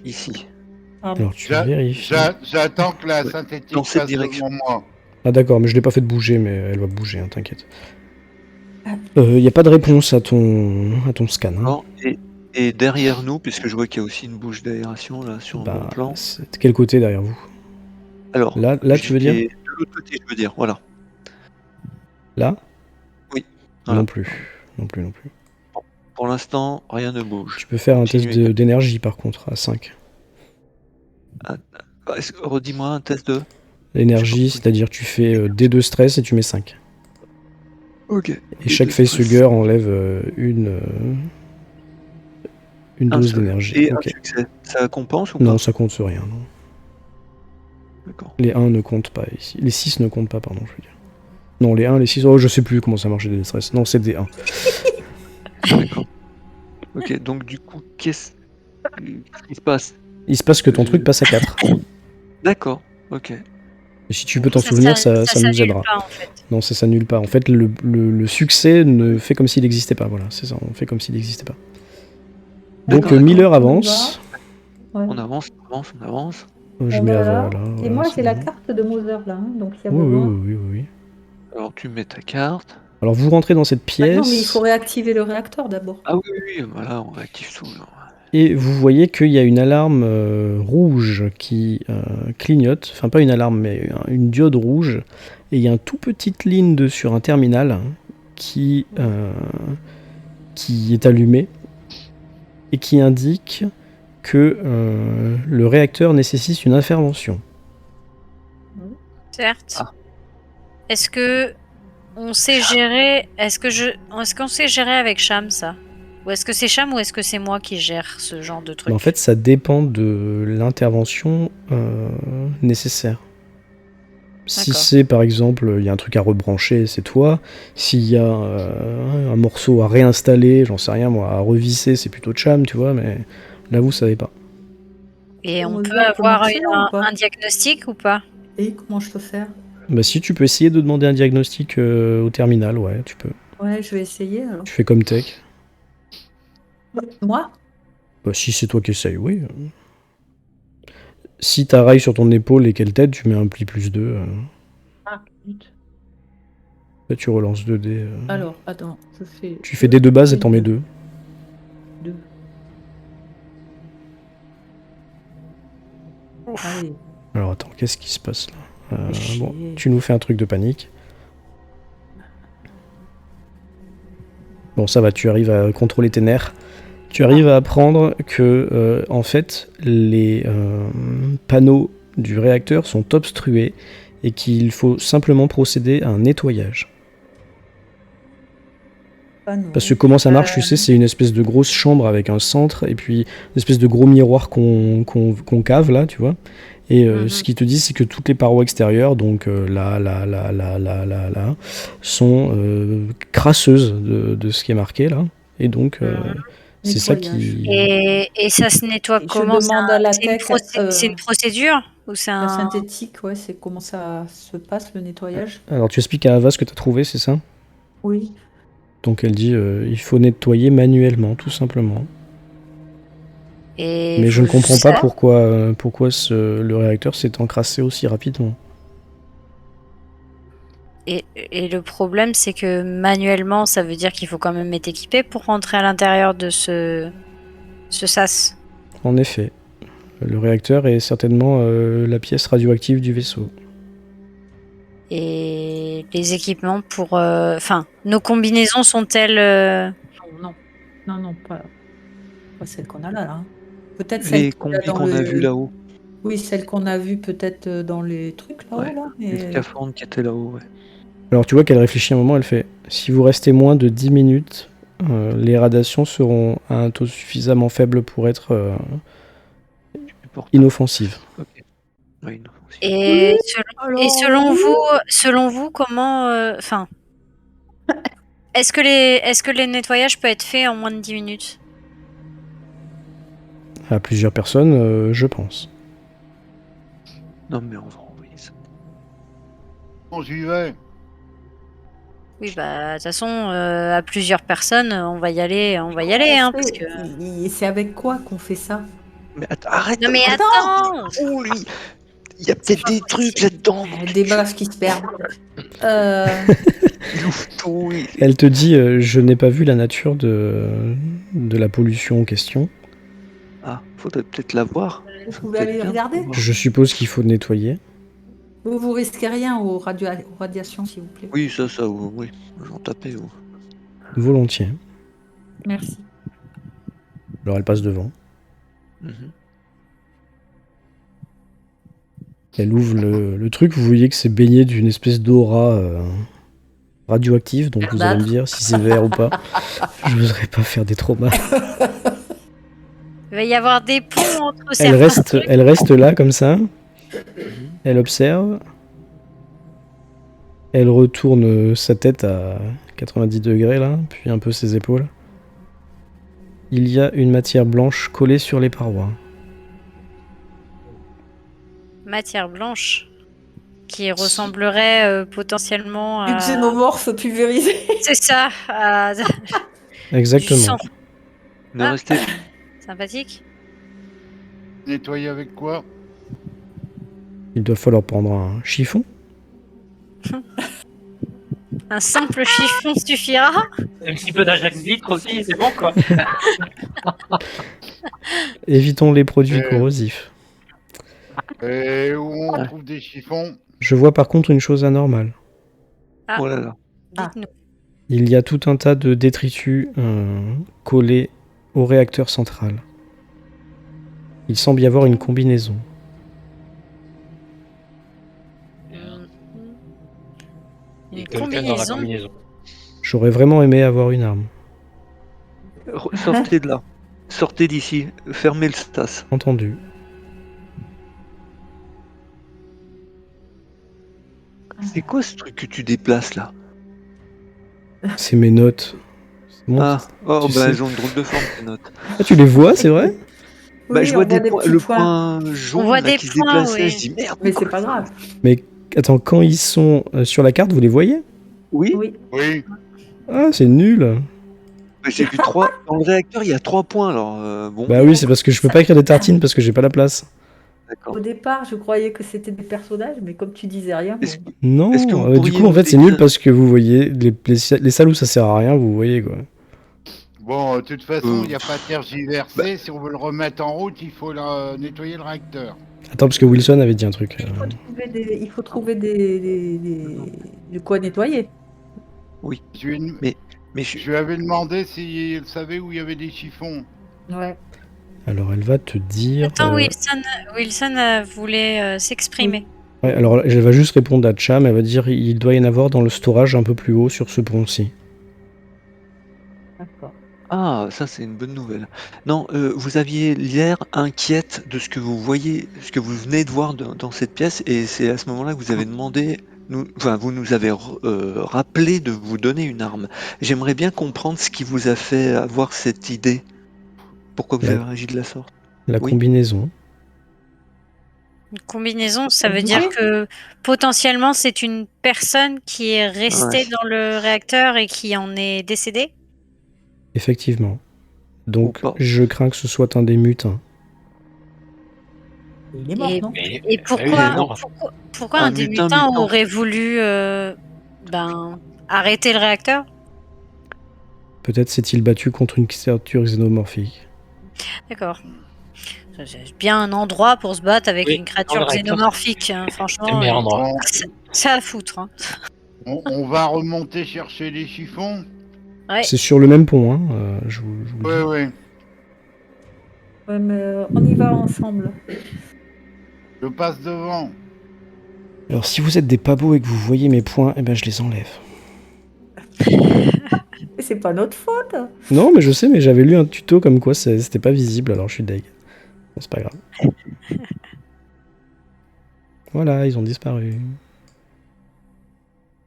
ici. Pardon. Alors tu vérifies. J'attends que la Ouais, synthétique dans cette passe direction. devant moi. Ah d'accord, mais je l'ai pas fait de bouger, mais elle va bouger, hein, t'inquiète. Y a pas de réponse à ton scan. Hein. Non, et derrière nous, puisque je vois qu'il y a aussi une bouche d'aération là sur mon plan. C'est de quel côté derrière vous? Alors, Là tu veux dire? de l'autre côté, je veux dire, voilà. Là? Oui. Voilà. Non plus. pour l'instant, rien ne bouge. Tu peux faire un test Continuez. d'énergie par contre à 5. Redis-moi un test de. L'énergie, J'ai pas c'est-à-dire tu fais D2 stress et tu mets 5. Ok. Et chaque facehugger enlève une dose d'énergie. Et Ok. un succès. Ça compense ou pas? Non, ça compte sur rien. Non. D'accord. Les 1 ne comptent pas ici. Les 6 ne comptent pas, pardon, je veux dire. Non, les 1, les 6, oh, je sais plus comment ça marche les stress. Non, c'est des 1. D'accord. Ok, donc du coup, qu'est-ce qui se passe? Il se passe que ton truc passe à 4. D'accord, ok. Et si tu peux t'en souvenir, ça nous s'annule aidera. pas, en fait. Non, ça s'annule pas. En fait, le succès ne fait comme s'il n'existait pas. Voilà, c'est ça, on fait comme s'il n'existait pas. Donc D'accord. Miller avance. Ouais. On avance. Je On mets va Ava là. là. Et voilà, moi, c'est j'ai la bon. carte de Mother là, hein, donc il y a Oui, besoin. oui. Alors tu mets ta carte. Alors vous rentrez dans cette Bah pièce non, mais il faut réactiver le réacteur d'abord. Ah oui, voilà, on réactive tout. Là. et vous voyez qu'il y a une alarme rouge qui clignote. Enfin, pas une alarme, mais une diode rouge. Et il y a une toute petite ligne sur un terminal qui est allumée et qui indique que le réacteur nécessite une intervention. Certes. Ah. Est-ce que on sait gérer est-ce qu'on sait gérer avec Cham ça? Ou est-ce que c'est Cham ou est-ce que c'est moi qui gère ce genre de truc? Mais en fait, ça dépend de l'intervention nécessaire. Si D'accord. c'est par exemple, il y a un truc à rebrancher, c'est toi. S'il y a un morceau à réinstaller, j'en sais rien moi, à revisser, c'est plutôt Cham, tu vois, mais là vous savez pas. Et on Mother peut avoir marcher, là, ou pas un diagnostic ou pas? Et comment je peux faire? Bah si tu peux essayer de demander un diagnostic au terminal, ouais, tu peux. Ouais, je vais essayer alors. Tu fais comme tech. Moi? Bah si c'est toi qui essayes, oui. Si t'as rail sur ton épaule et qu'elle t'aide, tu mets un pli plus 2. Ah, vite. Là tu relances 2 dés. Alors, attends, je fais. Tu fais des 2 bases et t'en mets 2. 2. Allez. Alors attends, qu'est-ce qui se passe là Chier. Bon, tu nous fais un truc de panique. Bon, ça va, tu arrives à contrôler tes nerfs. Tu arrives à apprendre que, en fait, les panneaux du réacteur sont obstrués et qu'il faut simplement procéder à un nettoyage. Parce que comment ça marche, tu sais, c'est une espèce de grosse chambre avec un centre et puis une espèce de gros miroir qu'on cave là, tu vois. Et ce qu'ils te disent, c'est que toutes les parois extérieures, donc là, sont crasseuses de ce qui est marqué là. Et donc, c'est ça qui. Et ça se nettoie Je comment? demande à la tech, C'est une procédure ou c'est La un... synthétique, ouais, c'est comment ça se passe le nettoyage? Alors, tu expliques à Ava ce que tu as trouvé, c'est ça? Oui. Donc, elle dit il faut nettoyer manuellement, tout simplement. Et Mais je ne vous- comprends ça- pas pourquoi le réacteur s'est encrassé aussi rapidement. Et le problème, c'est que manuellement, ça veut dire qu'il faut quand même être équipé pour rentrer à l'intérieur de ce sas. En effet, le réacteur est certainement la pièce radioactive du vaisseau. Et les équipements pour... Enfin, nos combinaisons sont-elles... Non, pas celle qu'on a là. Hein. Peut-être Les celle qu'on a combis dans qu'on a le... vues là-haut. Oui, celle qu'on a vue peut-être dans les trucs là-haut, Ouais. là. Les Mais... scaphandres qui étaient là-haut, ouais. Alors tu vois qu'elle réfléchit un moment, elle fait « Si vous restez moins de 10 minutes, les radiations seront à un taux suffisamment faible pour être inoffensives. Ok. Ouais, inoffensive. Et, Alors, selon vous, comment... Enfin... Est-ce que les nettoyages peuvent être faits en moins de 10 minutes? » À plusieurs personnes, je pense. Non, mais on va envoyer ça. Bon, j'y vais. Oui, bah, de toute façon, à plusieurs personnes, on va y aller, hein, parce que... C'est avec quoi qu'on fait ça? Mais arrête! Non mais attends! Oh, lui! Il y a peut-être des trucs là-dedans! Des bases qui se perdent. Il ouvre tout, Elle te dit je n'ai pas vu la nature de la pollution en question. Ah, faudrait peut-être la voir. Vous pouvez aller regarder? Je suppose qu'il faut nettoyer. Vous risquez rien aux radiations, s'il vous plaît. Oui, ça, oui. J'en tapais, vous. Volontiers. Merci. Alors elle passe devant. Mhm. Elle ouvre le truc, vous voyez que c'est baigné d'une espèce d'aura radioactive, donc vous allez me dire si c'est vert ou pas. Je voudrais pas faire des traumas. Il va y avoir des ponts entre Elle certains trucs. elle reste là comme ça. Elle observe. Elle retourne sa tête à 90 degrés là, puis un peu ses épaules. Il y a une matière blanche collée sur les parois. Matière blanche qui ressemblerait potentiellement Du à... xénomorphe pulvérisé. C'est ça, à du Exactement. sang. Ne Ah. restez Sympathique. Nettoyer avec quoi? Il doit falloir prendre un chiffon. Un simple chiffon suffira. Un petit peu d'Ajax vitre aussi, c'est bon quoi. Évitons les produits Euh. corrosifs. Et où on Ah. trouve des chiffons? Je vois par contre une chose anormale. Ah. Oh là là. Dites-nous. Il y a tout un tas de détritus collés au réacteur central. Il semble y avoir une combinaison. Il y a Une quelqu'un dans la combinaison. combinaison. J'aurais vraiment aimé avoir une arme. Sortez de là. Sortez d'ici. Fermez le stas. Entendu. C'est quoi ce truc que tu déplaces là? C'est mes notes. C'est bon. Ah, oh, tu bah sais. elles ont une drôle de forme ces notes. Ah, tu les vois, c'est vrai? Bah, Oui, je on vois voit des points, petits le points. point jaune voit là, des qui se points, déplaçait. oui. Je dis merde. Mais c'est pas grave. Mais attends, quand ils sont sur la carte, vous les voyez? Oui, Oui. Oui. Ah, c'est nul. mais j'ai vu 3. Dans le réacteur, il y a 3 points alors. Bon, Bah oui, c'est parce que je peux pas écrire des tartines parce que j'ai pas la place. d'accord. Au départ, je croyais que c'était des personnages, mais comme tu disais rien, Est-ce bon. Non, Est-ce que vous du pourriez coup, en nous fait, c'est nul décrire- parce que vous voyez les salles où ça sert à rien, vous voyez quoi. Bon, de toute façon, Euh, il n'y a pas à tergiverser. Si on veut le remettre en route, il faut nettoyer le réacteur. Attends, parce que Wilson avait dit un truc. Il faut trouver de quoi nettoyer. Je lui, Mais je... je lui avais demandé s'il savait où il y avait des chiffons. Ouais. Alors, elle va te dire. Attends, Wilson voulait s'exprimer. Ouais, alors, elle va juste répondre à Cham. Elle va dire il doit y en avoir dans le storage un peu plus haut sur ce pont-ci. D'accord. Ah, ça c'est une bonne nouvelle. Non, vous aviez l'air inquiète de ce que vous voyez, ce que vous venez de voir dans cette pièce, et c'est à ce moment-là que vous avez demandé, vous nous avez rappelé de vous donner une arme. J'aimerais bien comprendre ce qui vous a fait avoir cette idée. Pourquoi vous La- avez réagi de la sorte? La Oui. combinaison. Une combinaison, ça veut Oui. dire que potentiellement c'est une personne qui est restée Ouais. dans le réacteur et qui en est décédée. Effectivement. Donc, Ou pas. je crains que ce soit un des mutins. Il est mort, Et- non? Et oui, pourquoi, non. pourquoi Un un des mutin mutants mutant. aurait voulu arrêter le réacteur? Peut-être s'est-il battu contre une créature xénomorphique. D'accord. C'est bien un endroit pour se battre avec Oui, une dans créature le réacteur, xénomorphique, hein, C'est le franchement. meilleur endroit. Ça à foutre. Hein. On va remonter chercher les chiffons. Ouais. C'est sur le même pont, hein, je vous le dis. Oui, oui. Ouais, mais on y va ensemble. Je passe devant. Alors, si vous êtes des pabos et que vous voyez mes points, eh ben, je les enlève. Et c'est pas notre faute. Non, mais je sais, mais j'avais lu un tuto comme quoi c'était pas visible, alors je suis deg. Bon, c'est pas grave. Voilà, ils ont disparu.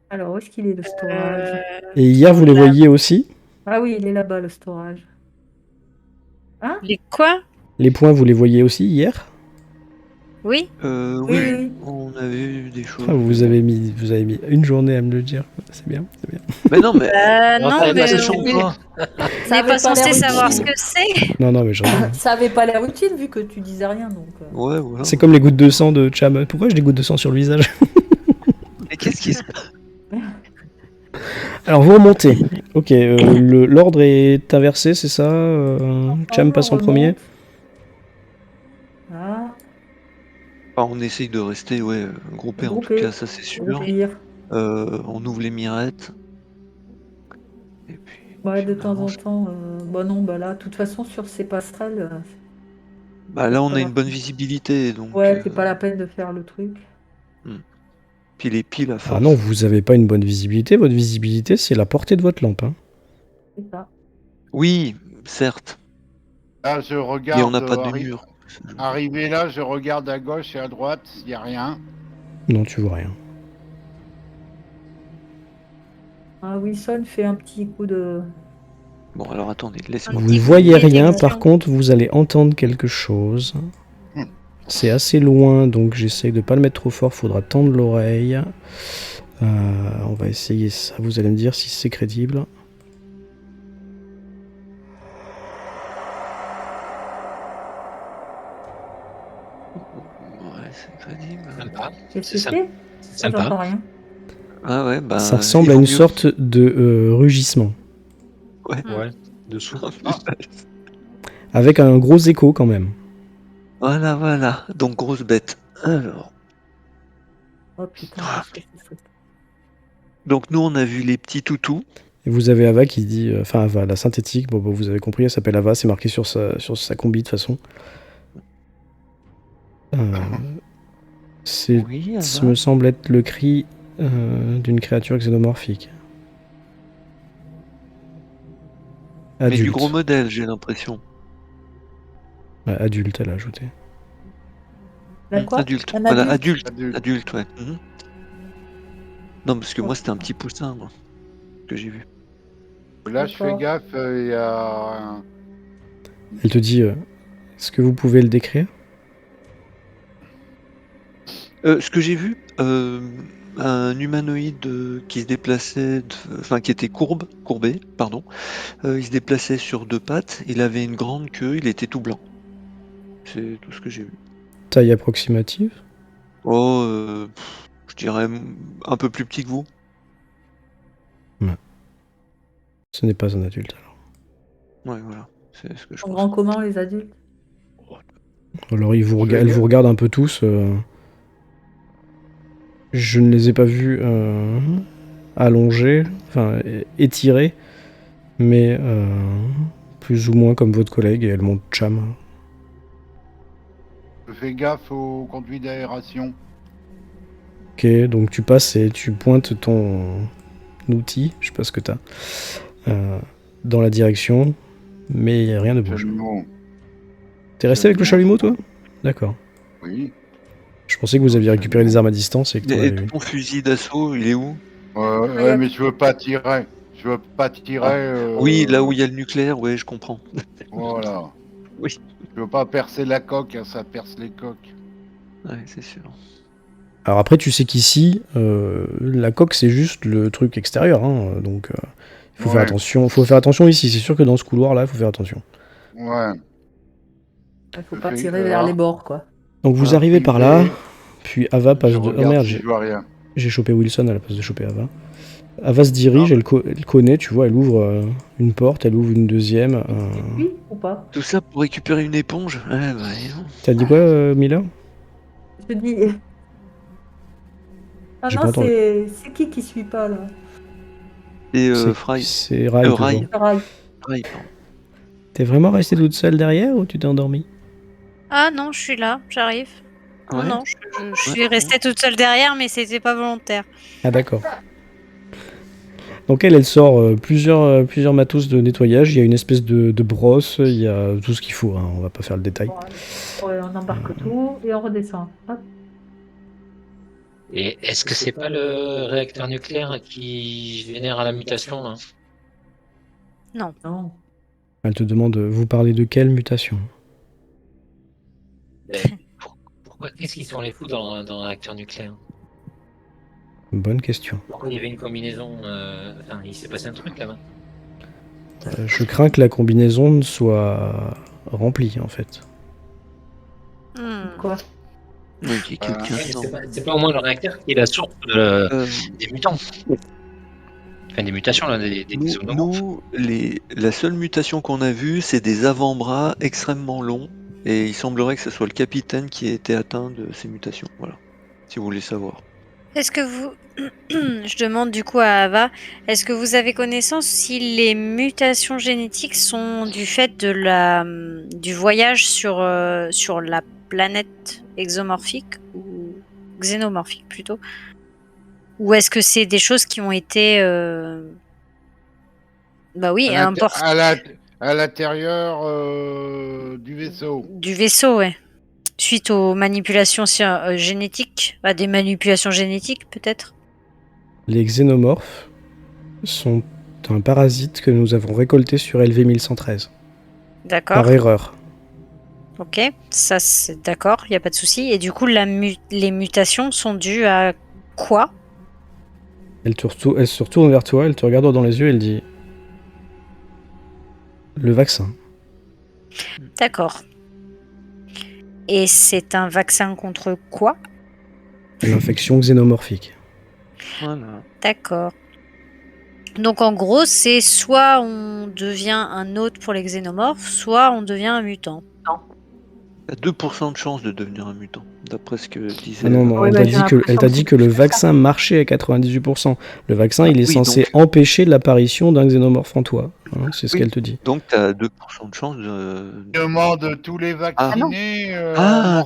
Alors, où est-ce qu'il est le storage? Et hier, vous les voyiez aussi? Ah oui, il est là-bas, le storage. Les quoi? Les points, vous les voyiez aussi hier? Oui. Oui, Oui. on avait eu des choses. Ah, vous avez mis une journée à me le dire. C'est bien, c'est bien. Mais non, mais Non, ça mais va, ça change pas. on n'est pas censé savoir ce que c'est. Non, non, mais j'en Ça avait pas l'air utile vu que tu disais rien, donc. Ouais, voilà. C'est comme les gouttes de sang de Cham. Pourquoi j'ai des gouttes de sang sur le visage? Mais qu'est-ce qui se passe? Alors, vous remontez. Ok, l'ordre est inversé, c'est ça? Cham passe en premier? Ah, Ah, on essaye de rester groupés en tout Groupés. cas, ça c'est sûr. au pire. On ouvre les mirettes. Et puis... Ouais, de temps en Avance. temps. Bah non, bah là, de toute façon, sur ces passerelles, Bah là, on ça a va. une bonne visibilité, donc. Ouais, c'est pas la peine de faire le truc. Puis les piles à Ah non, force. vous avez pas une bonne visibilité. Votre visibilité, c'est la portée de votre lampe. Hein. C'est ça. Oui, certes. Là, je Et on regarde. n'a pas de mur. Arrivé là, je regarde à gauche et à droite, il n'y a rien. Non, tu vois rien. Ah, Wilson fait un petit coup de. Bon, alors attendez, Un laisse-moi. Vous petit ne coup voyez de rien, détection. par contre, vous allez entendre quelque chose. C'est assez loin, donc j'essaye de pas le mettre trop fort, faudra tendre l'oreille. On va essayer ça, vous allez me dire si c'est crédible. Ouais, c'est crédible. Sympa. Qu'est-ce C'est que c'est? sympa. J'entends rien. Ah ouais, bah. Ça il ressemble à vaut une mieux. sorte de rugissement, Ouais. Ouais. Dessous. avec un gros écho quand même. Voilà, voilà. Donc, grosse bête. Alors. Oh putain, Ah, qu'est-ce que c'est? Donc, nous, on a vu les petits toutous. Et vous avez Ava qui dit, enfin Ava, la synthétique, bon, vous avez compris, elle s'appelle Ava, c'est marqué sur sa combi de toute façon. C'est, Oui, ça me semble être le cri d'une créature xénomorphique. Mais Adulte. du gros modèle, j'ai l'impression. Ouais, adulte, elle a ajouté. Là, quoi? Adulte. Un Voilà, adulte? adulte, ouais. Non, parce que Oh, moi, c'était un putain. petit poussin, moi, que j'ai vu. Là, je fais D'accord. gaffe, il y a. Elle te dit, est-ce que vous pouvez le décrire? Ce que j'ai vu, un humanoïde qui se déplaçait, enfin qui était courbé, pardon. Il se déplaçait sur deux pattes, il avait une grande queue, il était tout blanc. C'est tout ce que j'ai vu. Taille approximative? Oh, je dirais un peu plus petit que vous. Ce n'est pas un adulte alors. Ouais, voilà, c'est ce que je En pense. grand comment, les adultes? Alors elle vous gaffe. regarde un peu tous. Je ne les ai pas vus allongés, enfin étirés, mais plus ou moins comme votre collègue et elle monte Cham. Je fais gaffe au conduit d'aération. Ok, donc tu passes et tu pointes ton outil, je sais pas ce que t'as, dans la direction, mais il n'y a rien de bouge. Chalumeau. T'es resté avec le chalumeau toi? D'accord. Oui. Je pensais que vous aviez récupéré des armes à distance et que t'en Et avais eu. ton fusil d'assaut, il est où? Ouais, mais je veux pas tirer. Je veux pas tirer. Ah. Oui, là où il y a le nucléaire, ouais, je comprends. Voilà. Oui. Je veux pas percer la coque, hein, ça perce les coques. Ouais, c'est sûr. Alors après, tu sais qu'ici, la coque c'est juste le truc extérieur, hein, donc il faut faire Ouais. attention. Faut faire attention ici. C'est sûr que dans ce couloir-là, il faut faire attention. Ouais. Il faut Je pas fais- tirer vers les bords, quoi. Donc vous Voilà. arrivez par là, Et puis Ava passe je de. Oh regarde merde, si je vois rien. j'ai chopé Wilson à la place de choper Ava. Ava se dirige, elle connaît, tu vois, elle ouvre une porte, elle ouvre une deuxième. C'est lui ou pas? Tout ça pour récupérer une éponge? Ouais, bah, non. T'as dit quoi, Miller? Je te dis. Ah J'ai non, pas entendu. c'est qui suit pas, là? Et C'est Fry. c'est Rai toujours. Rai. Pareil. Rai, pardon. T'es vraiment restée toute seule derrière ou tu t'es endormie? Ah non, je suis là, j'arrive. Ouais. Non, je suis restée toute seule derrière, mais c'était pas volontaire. Ah d'accord. Donc elle sort plusieurs matos de nettoyage. Il y a une espèce de brosse, il y a tout ce qu'il faut. Hein. On va pas faire le détail. Bon, allez. Ouais, on embarque tout et on redescend. Hop. Et est-ce que c'est pas le réacteur nucléaire qui génère la mutation là? Non. Non. Elle te demande, vous parlez de quelle mutation? Ben, pourquoi qu'est-ce qu'ils sont les fous dans le réacteur nucléaire? Bonne question. Pourquoi il y avait une combinaison enfin, il s'est passé un truc là-bas. Je crains que la combinaison soit remplie en fait. Quoi? Oui, qu'il y ait quelqu'un dedans. C'est pas au moins le réacteur qui est la source des mutants. Enfin, des mutations là, des xénomorphes. La seule mutation qu'on a vue, c'est des avant-bras extrêmement longs. Et il semblerait que ce soit le capitaine qui ait été atteint de ces mutations. Voilà. Si vous voulez savoir. Est-ce que vous... Je demande du coup à Ava, est-ce que vous avez connaissance si les mutations génétiques sont du fait du voyage sur la planète exomorphique ou xénomorphique plutôt? Ou est-ce que c'est des choses qui ont été... Bah oui, importées À l'intérieur du vaisseau. du vaisseau, ouais. Suite aux manipulations génétiques, à des manipulations génétiques peut-être? Les xénomorphes sont un parasite que nous avons récolté sur LV1113. D'accord. Par erreur. Ok, ça c'est d'accord, il n'y a pas de souci. Et du coup, les mutations sont dues à quoi? Elle se retourne vers toi, elle te regarde dans les yeux et elle dit... Le vaccin. D'accord. Et c'est un vaccin contre quoi? L'infection xénomorphique. Voilà. D'accord. Donc en gros, c'est soit on devient un hôte pour les xénomorphes, soit on devient un mutant. T'as 2% de chance de devenir un mutant, d'après ce que disait. Ah non, Ouais, elle bah, t'a j'ai dit que, l'impression que c'est le plus que ça. vaccin marchait à 98%. Le vaccin, il est Oui, censé donc- empêcher l'apparition d'un xénomorphe en toi. Hein, c'est ce Oui. qu'elle te dit. Donc t'as 2% de chance de. Demande tous les vaccinés.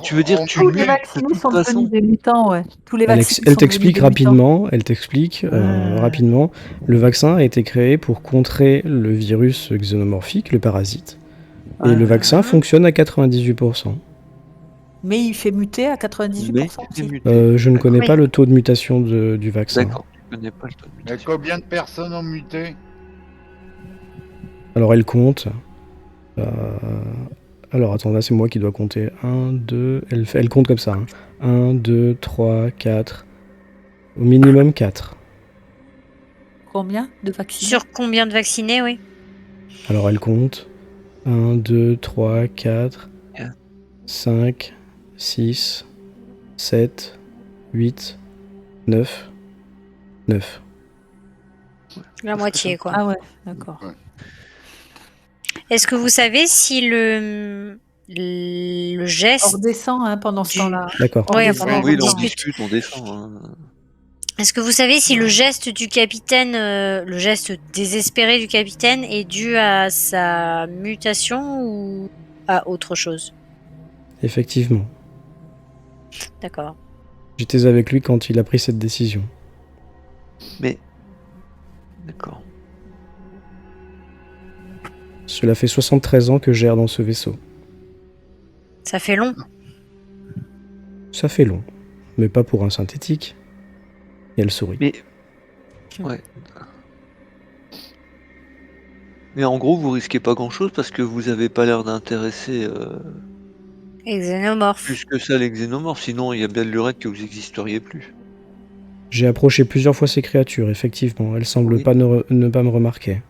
Tu veux dire tu Tous les mutes de vaccinés toute sont façon. devenus des mutants, ouais. Tous les Elle, vaccinés elle sont devenus t'explique des mutants. rapidement. Elle t'explique rapidement. Le vaccin a été créé pour contrer le virus xénomorphique, le parasite. Et le vaccin fonctionne à 98%. Mais il fait muter à Mais 98% t'es aussi. muté. Je ne connais Oui. pas le taux de mutation du vaccin. D'accord, tu connais pas le taux de Mais mutation. combien de personnes ont muté? Alors elle compte. Alors attends, là c'est moi qui dois compter. 1, 2... Elle compte comme ça. Hein. 1, 2, 3, 4. Au minimum 4. Combien de vaccinés? Sur combien de vaccinés, oui? Alors elle compte. 1, 2, 3, 4, Bien. 5, 6, 7, 8, 9. 9. La moitié, quoi. Ah ouais, d'accord. Est-ce que vous savez si le On geste... redescend hein, pendant ce Du- temps-là. D'accord. On Ouais, redescend, pendant Oui, qu'on là on discute. discute, on descend. Hein. Est-ce que vous savez si le geste du capitaine, le geste désespéré du capitaine est dû à sa mutation ou à autre chose? Effectivement. D'accord. J'étais avec lui quand il a pris cette décision. Mais. D'accord. Cela fait 73 ans que je gère dans ce vaisseau. Ça fait long. Ça fait long. Mais pas pour un synthétique. Et elle sourit. Mais. Ouais. Mais en gros, vous risquez pas grand chose parce que vous avez pas l'air d'intéresser Et xénomorphe. plus que ça les xénomorphes. Sinon, il y a bien de lurette que vous existeriez plus. J'ai approché plusieurs fois ces créatures, effectivement. Elles semblent Oui. pas ne pas me remarquer.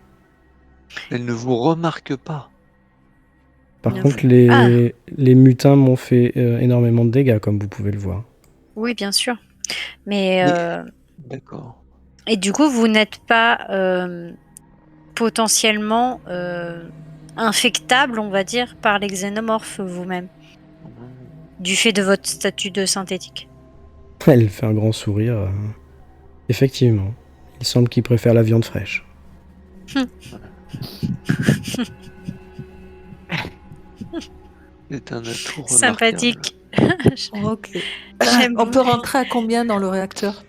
Elles ne vous remarquent pas. Par Ne contre, vous- les mutins m'ont fait énormément de dégâts, comme vous pouvez le voir. Oui, bien sûr. Mais D'accord. et du coup, vous n'êtes pas potentiellement infectable, on va dire, par les xénomorphes vous-même, du fait de votre statut de synthétique. Elle fait un grand sourire. Effectivement. Il semble qu'il préfère la viande fraîche. C'est un atout remarquable. Sympathique. Ok. J'aime On peut beaucoup. rentrer à combien dans le réacteur?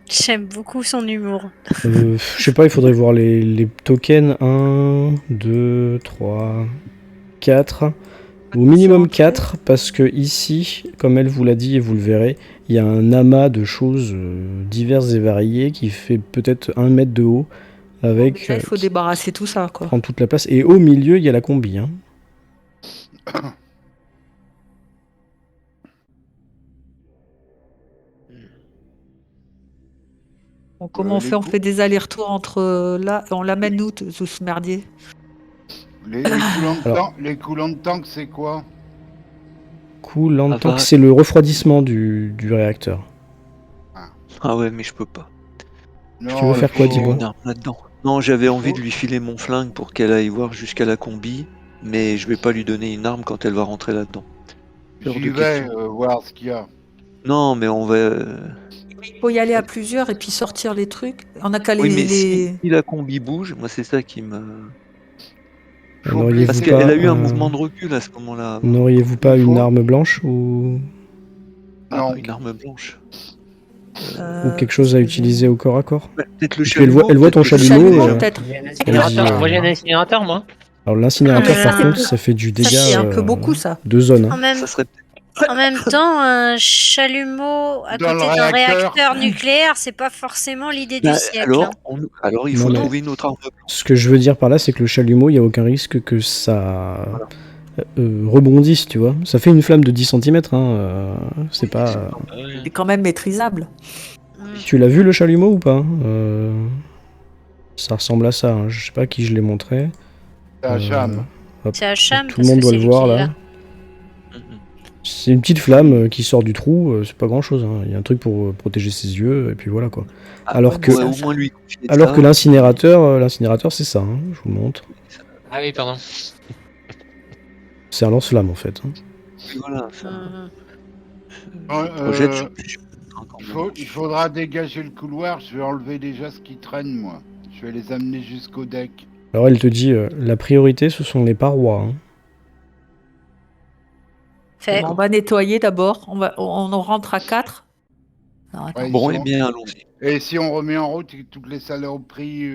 J'aime beaucoup son humour. Je sais pas, il faudrait voir les tokens. 1, 2, 3, 4. Au minimum 4, parce que ici, comme elle vous l'a dit et vous le verrez, il y a un amas de choses diverses et variées qui fait peut-être 1 mètre de haut, avec Déjà, il faut qui débarrasser tout ça, quoi. prend toute la place. Et au milieu, il y a la combi. Hein. Bon, comment on les fait? On cou- fait des allers-retours entre là, on l'amène où, tout ce merdier? Les coulants de Alors. tank, les coulants de tank, c'est quoi? Coolant Ah tank, bah. c'est le refroidissement du réacteur. Ah ouais, mais je peux pas. Non, Tu veux il faire quoi, faut- dis-moi? Une arme là-dedans. Non, j'avais envie faut- de lui filer mon flingue pour qu'elle aille voir jusqu'à la combi, mais je vais pas lui donner une arme quand elle va rentrer là-dedans. Hors J'y de vais question. voir ce qu'il y a. Non, mais on va. faut y aller à plusieurs et puis sortir les trucs. On a qu'à Oui, mais les... si la combi bouge, moi c'est ça qui me... Faut N'auriez-vous Parce blesser- pas, qu'elle a eu un mouvement de recul à ce moment-là. n'auriez-vous pas Il une faut- arme blanche ou Non. Une arme blanche. quelque chose à utiliser au corps à corps? Ouais, peut-être le Et puis elle voit chalumeau. ton peut-être le chalumeau, chalumeau, peut-être. J'ai un Vas-y, incinérateur. Moi, j'ai un incinérateur, moi. Alors l'incinérateur, Mais par ça, contre, c'est- ça fait du Ça, dégât c'est un peu beaucoup, ça. de zone. En Hein. même, Ça serait en même temps, un chalumeau à Dans le côté d'un réacteur. réacteur nucléaire, c'est pas forcément l'idée du Bah, siècle. alors, hein. alors il Non, faut mais- trouver une autre arme blanche. Ce que je veux dire par là, c'est que le chalumeau, il n'y a aucun risque que ça rebondisse, tu vois. Ça fait une flamme de 10 cm, c'est pas... C'est quand même maîtrisable. Mm. Tu l'as vu le chalumeau ou pas? Ça ressemble à ça, hein. Je sais pas à qui je l'ai montré. C'est un cham. Hop. C'est Hacham, Tout le parce monde que doit c'est le lui voir qui là. l'a. Mhm. C'est une petite flamme qui sort du trou, c'est pas grand chose. Il y a un truc pour protéger ses yeux, et puis voilà quoi. Ah, Alors on que- pourrait au moins lui confier Alors ça. que l'incinérateur c'est ça, hein, je vous montre. Ah oui, pardon. C'est un lance-flamme en fait. Hein. Et voilà, ça Mhm. projette sur plusieurs mètres, hein, quand même. Il faudra dégager le couloir. Je vais enlever déjà ce qui traîne, moi. Je vais les amener jusqu'au deck. Alors elle te dit, la priorité ce sont les parois. Hein. Fait. On va nettoyer d'abord. On en rentre à 4. Non, attends. Ouais, ils Bon, sont- eh bien, allons-y. Et si on remet en route toutes les saloperies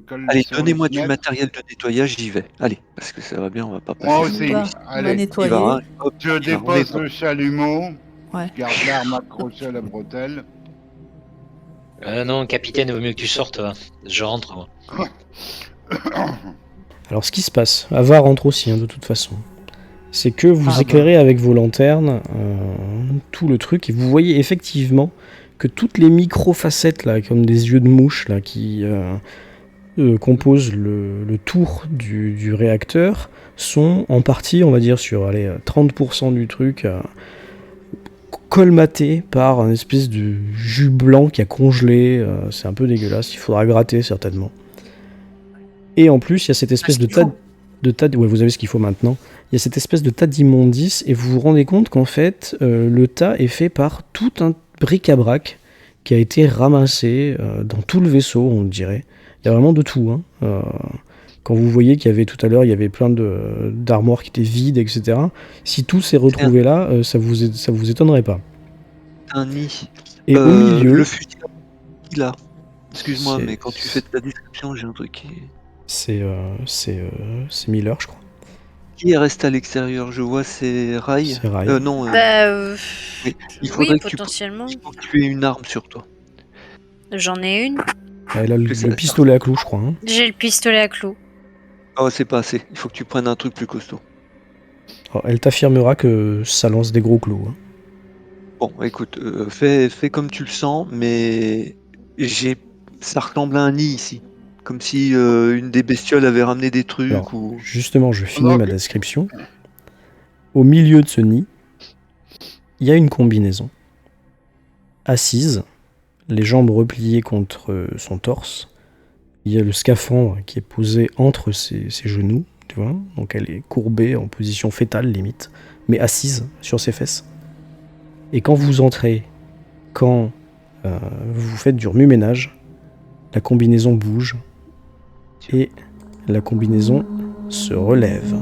collent Allez, sur donnez-moi les du fenêtres. matériel de nettoyage, j'y vais. Allez, parce que ça va bien, on va pas passer. Moi son aussi. temps va. ici. On va Allez, Il nettoyer. va, hop, je il va, on dépose est le chalumeau. Ouais. Je garde l'arme accrochée à la bretelle. Non, capitaine, il vaut mieux que tu sortes. Je rentre, moi. Alors ce qui se passe, Ava rentre aussi hein, de toute façon, c'est que vous Ah, éclairez avec vos lanternes tout le truc et vous voyez effectivement que toutes les micro-facettes là, comme des yeux de mouche là, qui composent le tour du réacteur sont en partie, on va dire, sur allez, 30% du truc colmaté par un espèce de jus blanc qui a congelé. C'est un peu dégueulasse, il faudra gratter certainement. Et en plus, il y a cette espèce de tas... Ouais, vous avez ce qu'il faut maintenant. Il y a cette espèce de tas d'immondices et vous vous rendez compte qu'en fait, le tas est fait par tout un bric-à-brac qui a été ramassé dans tout le vaisseau, on dirait. Il y a vraiment de tout. Hein. Quand vous voyez qu'il y avait tout à l'heure, il y avait plein d'armoires qui étaient vides, etc. Si tout s'est retrouvé là, ça vous étonnerait pas. un nid. Et au milieu, Le fusil, il a. Excuse-moi, C'est- mais quand tu fais ta description, j'ai un truc qui... c'est Miller, je crois. Qui reste à l'extérieur? Je vois, c'est Rai. C'est Rai. Non, Bah, oui. Il oui, faudrait que potentiellement. il faut que tu aies une arme sur toi. J'en ai une. Elle a C'est le la pistolet à clous, je crois. Hein. J'ai le pistolet à clous. Oh, c'est pas assez. Il faut que tu prennes un truc plus costaud. Alors, elle t'affirmera que ça lance des gros clous. Hein. Bon, écoute, fais comme tu le sens, mais ça ressemble à un nid ici. Comme si une des bestioles avait ramené des trucs Alors, ou... Justement, je finis Donc- ma description. Au milieu de ce nid, il y a une combinaison. Assise, les jambes repliées contre son torse. Il y a le scaphandre qui est posé entre ses genoux, tu vois. Donc elle est courbée en position fétale limite, mais assise sur ses fesses. Et quand vous entrez, quand vous faites du remue-ménage, la combinaison bouge et la combinaison se relève.